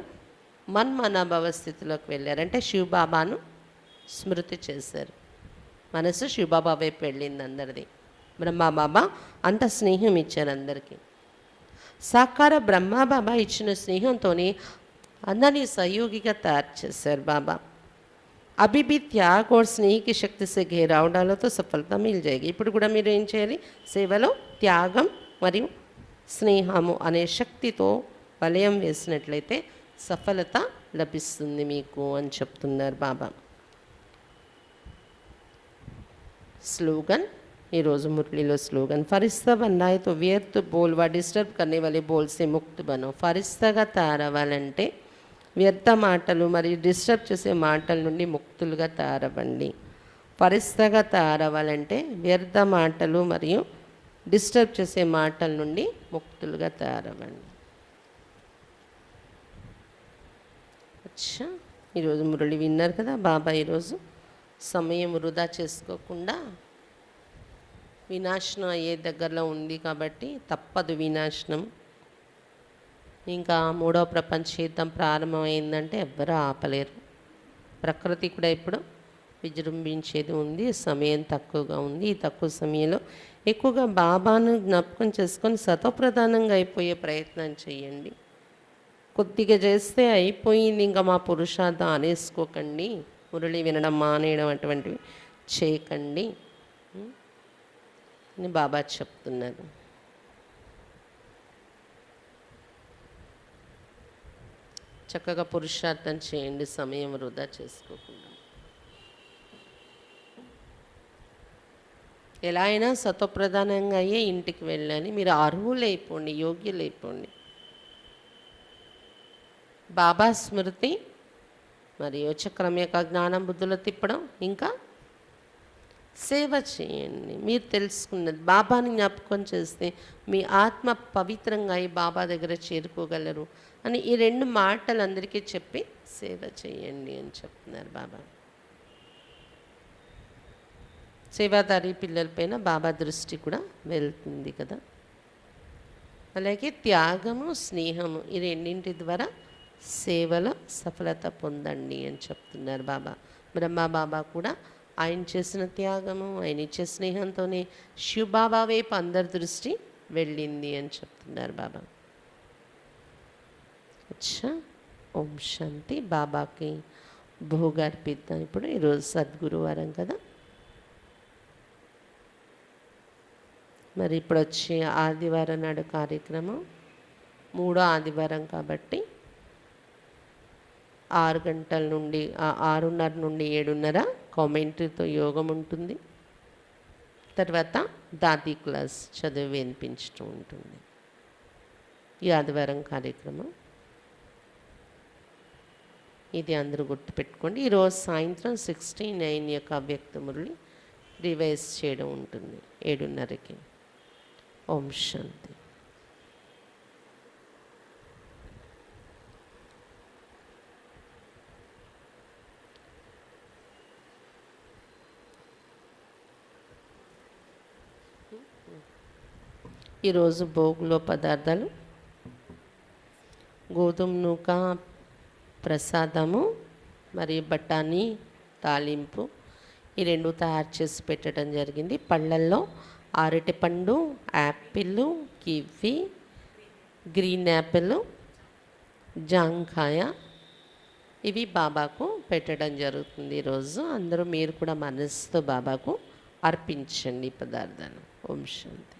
Speaker 1: మన్మనాభావ స్థితిలోకి వెళ్ళారు. అంటే శివబాబాను స్మృతి చేశారు. మనసు శివబాబా వైపు వెళ్ళింది అందరిది. బ్రహ్మబాబా అంత స్నేహం ఇచ్చారు అందరికీ. సాకార బ్రహ్మబాబా ఇచ్చిన స్నేహంతోనే అందరినీ सहयोगीగా తయారు చేశారు బాబా. అభి भी त्याग और स्नेह की शक्ति से घेराव डालो तो सफलता मिल जाएगी. ఇప్పుడు కూడా మీరు ఏం చేయాలి, సేవలో త్యాగం మరియు స్నేహము అనే శక్తితో వలయం వేసినట్లయితే సఫలత లభిస్తుంది మీకు అని చెప్తున్నారు బాబా. స్లోగన్ ఈరోజు మురళిలో స్లోగన్, ఫరిస్తా बनना है तो व्यर्थ बोल व डिस्टर्ब करने वाले बोल से मुक्त बनो. ఫరిస్తాగా తయారవ్వాలంటే వ్యర్థ మాటలు మరియు డిస్టర్బ్ చేసే మాటల నుండి ముక్తులుగా తయారవ్వండి. ఫరిస్తాగా తయారవ్వాలంటే వ్యర్థ మాటలు మరియు డిస్టర్బ్ చేసే మాటల నుండి ముక్తులుగా తయారవ్వండి. అచ్చా, ఈరోజు మురళి విన్నారు కదా. బాబా ఈరోజు సమయం వృధా చేసుకోకుండా, వినాశనం అయ్యే దగ్గరలో ఉంది కాబట్టి తప్పదు వినాశనం. ఇంకా మూడవ ప్రపంచ యుద్ధం ప్రారంభమైందంటే ఎవ్వరూ ఆపలేరు. ప్రకృతి కూడా ఇప్పుడు విజృంభించేది ఉంది. సమయం తక్కువగా ఉంది. ఈ తక్కువ సమయంలో ఎక్కువగా బాబాను జ్ఞాపకం చేసుకొని సతోప్రధానంగా అయిపోయే ప్రయత్నం చేయండి. కొద్దిగా చేస్తే అయిపోయింది ఇంకా మా పురుషార్థం అనేసుకోకండి. మురళి వినడం మానేయడం అటువంటివి చేయకండి అని బాబా చెప్తున్నారు. చక్కగా పురుషార్థం చేయండి, సమయం వృధా చేసుకోకుండా. ఎలా అయినా సత్వప్రధానంగా అయ్యే ఇంటికి వెళ్ళాలి. మీరు అర్హులైపోండి, యోగ్యులైపోండి. బాబా స్మృతి మరియు చక్రం యొక్క జ్ఞానం బుద్ధులు తిప్పడం, ఇంకా సేవ చేయండి. మీరు తెలుసుకున్నది బాబాని జ్ఞాపకం చేస్తే మీ ఆత్మ పవిత్రంగా అయి బాబా దగ్గర చేరుకోగలరు అని ఈ రెండు మాటలు అందరికీ చెప్పి సేవ చేయండి అని చెప్తున్నారు బాబా. సేవాదారి పిల్లలపైన బాబా దృష్టి కూడా వెళ్తుంది కదా. అలాగే త్యాగము, స్నేహము ఈ రెండింటి ద్వారా సేవలో సఫలత పొందండి అని చెప్తున్నారు బాబా. బ్రహ్మ బాబా కూడా ఆయన చేసిన త్యాగము, ఆయన ఇచ్చే స్నేహంతోనే శివబాబా వైపు అందరి దృష్టి వెళ్ళింది అని చెప్తున్నారు బాబా. అచ్చా, ఓం శాంతి. బాబాకి భోగార్పిద్దాం. ఇప్పుడు ఈరోజు సద్గురువారం కదా, మరి ఇప్పుడు వచ్చే ఆదివారం నాడు కార్యక్రమం 3వ ఆదివారం కాబట్టి 6 గంటల నుండి 6:30 నుండి 7:30 కామెంటరీతో యోగం ఉంటుంది. తర్వాత దాది క్లాస్ చదివి వినిపించడం ఉంటుంది. ఈ ఆదివారం కార్యక్రమం ఇది అందరూ గుర్తుపెట్టుకోండి. ఈరోజు సాయంత్రం 69 యొక్క అవ్యక్త మురళి రివైజ్ చేయడం ఉంటుంది 7:30కి. ఓం శాంతి. ఈరోజు భోగులో పదార్థాలు గోధుమ నూక ప్రసాదము మరియు బఠానీ తాలింపు ఈ రెండు తయారు చేసి పెట్టడం జరిగింది. పళ్ళల్లో అరటిపండు, యాపిల్, కివి, గ్రీన్ యాపిల్, జాంకాయ ఇవి బాబాకు పెట్టడం జరుగుతుంది. ఈరోజు అందరూ మీరు కూడా మనసుతో బాబాకు అర్పించండి ఈ పదార్థాలు. ఓం శాంతి.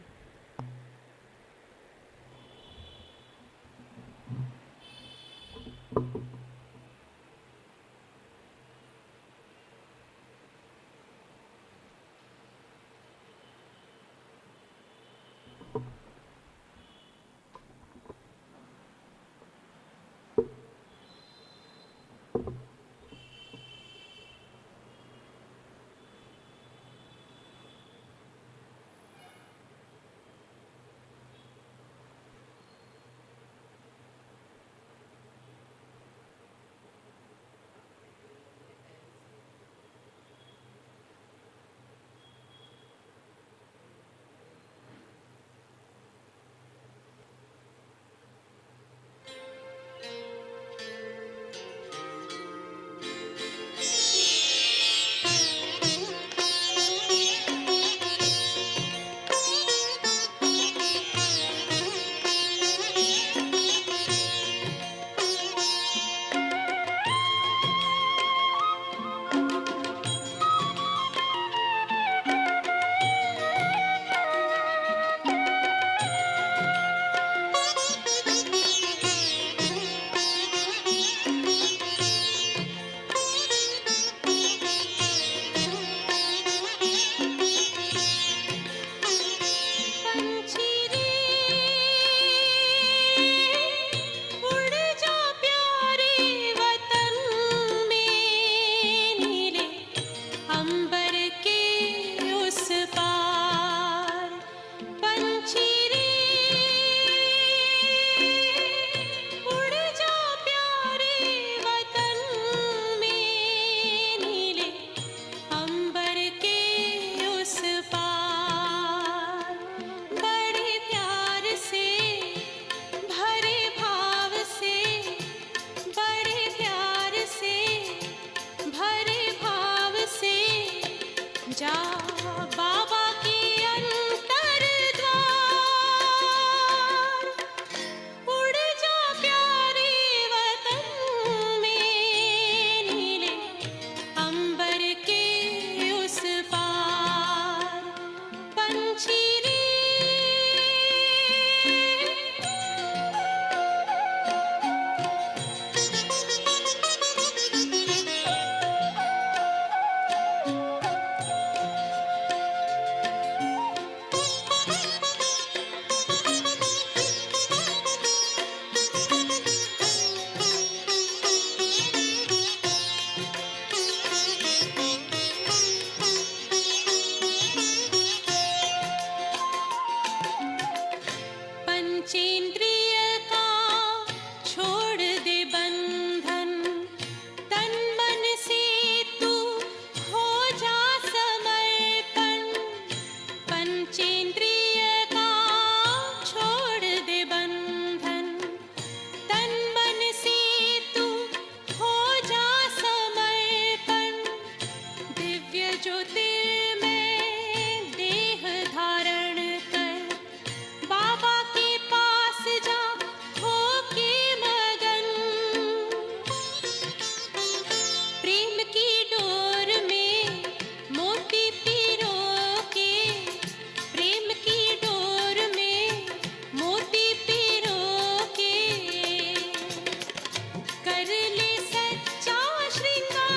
Speaker 2: कर ले सच्चा श्रृंगार,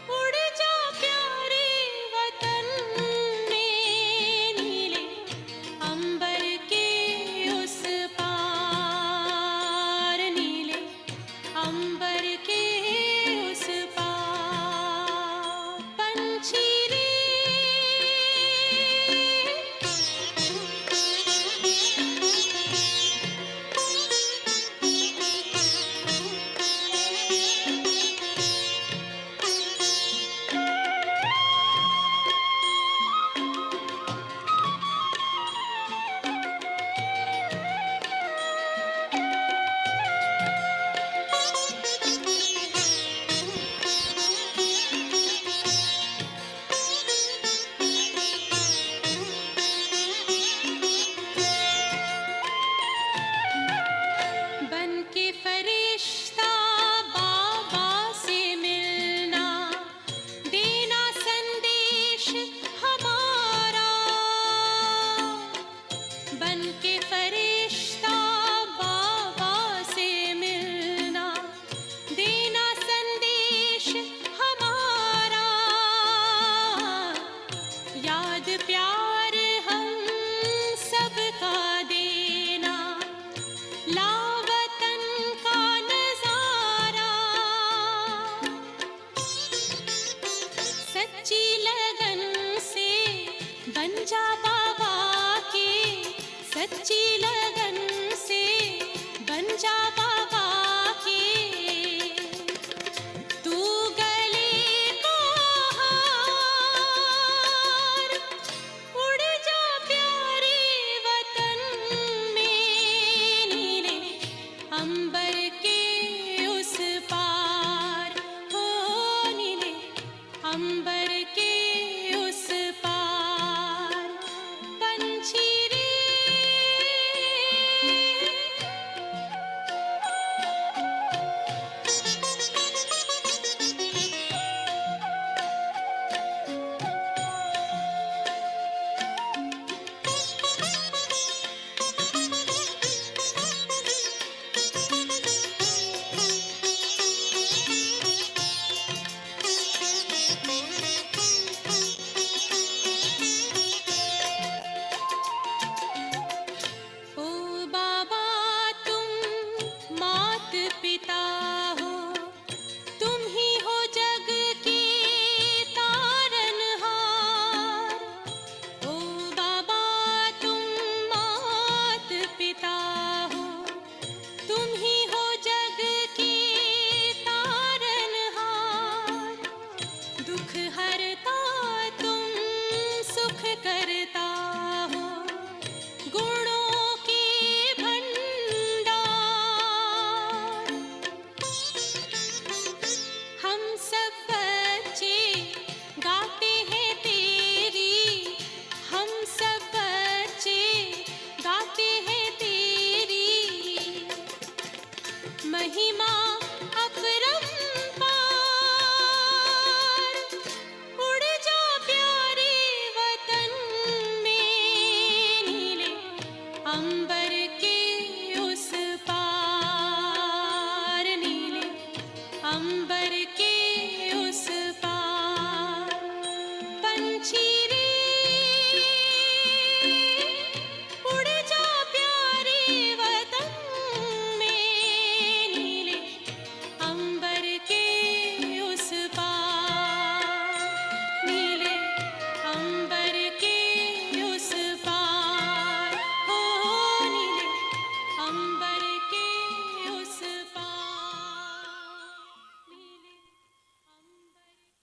Speaker 2: उड़ जा प्यारे वतन में, नीले अंबर के उस पार, नीले अंबर के उस पार। पंछी रे बन के फरिश्ता बाबा से मिलना, देना संदेश हमारा। बन के फरिश्ता बाबा से मिलना, देना संदेश हमारा। याद प्यार हम सबका देना, लावतन का नजारा। सच्ची लगन से बन जा बाबा के, सच्ची लगन से बन जा बाबा के। तू गले को हार, उड़ जा प्यारे वतन में, नीले अंबर के उस पार, हो नीले अंबर के उस पार। पंछी रे ओ बाबा तुम मात पिता हो, तुम ही हो जग के तारनहार। ओ बाबा तुम मात पिता हो, तुम ही हो जग के तारनहार। दुख हरता तुम सुख करता हो, गुणों के भंडार। हम सब बच्चे गाते हैं तेरी, हम सब बच्चे गाते हैं तेरी महिमा अपरंपार। उड़ जा प्यारे वतन में, नीले अंबर के उस पार, नीले अंबर के उस पार। पंछी रे उड़ जा प्यारे वतन में, नीले अंबर के उस पार, नीले अंबर के उस पार, हो नीले अंबर के उस पार, नीले अंबर के।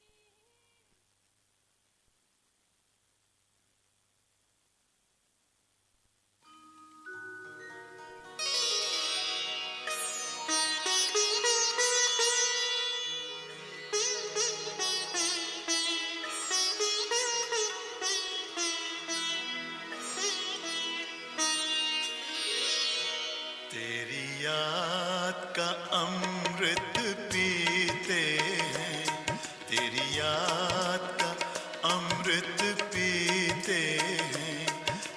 Speaker 3: तेरी याद का अमृत पीते हैं, तेरी याद का अमृत पीते हैं,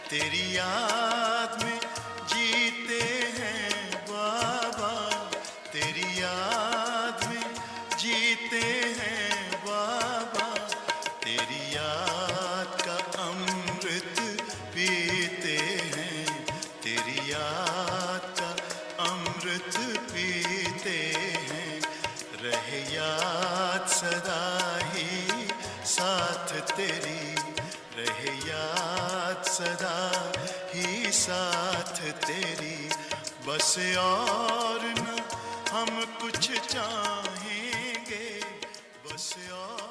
Speaker 3: तेरी याद में जीते हैं। याद का अमृत पीते हैं, रहे याद सदा ही साथ तेरी, रहे याद सदा ही साथ तेरी। बस और न हम कुछ चाहेंगे, बस और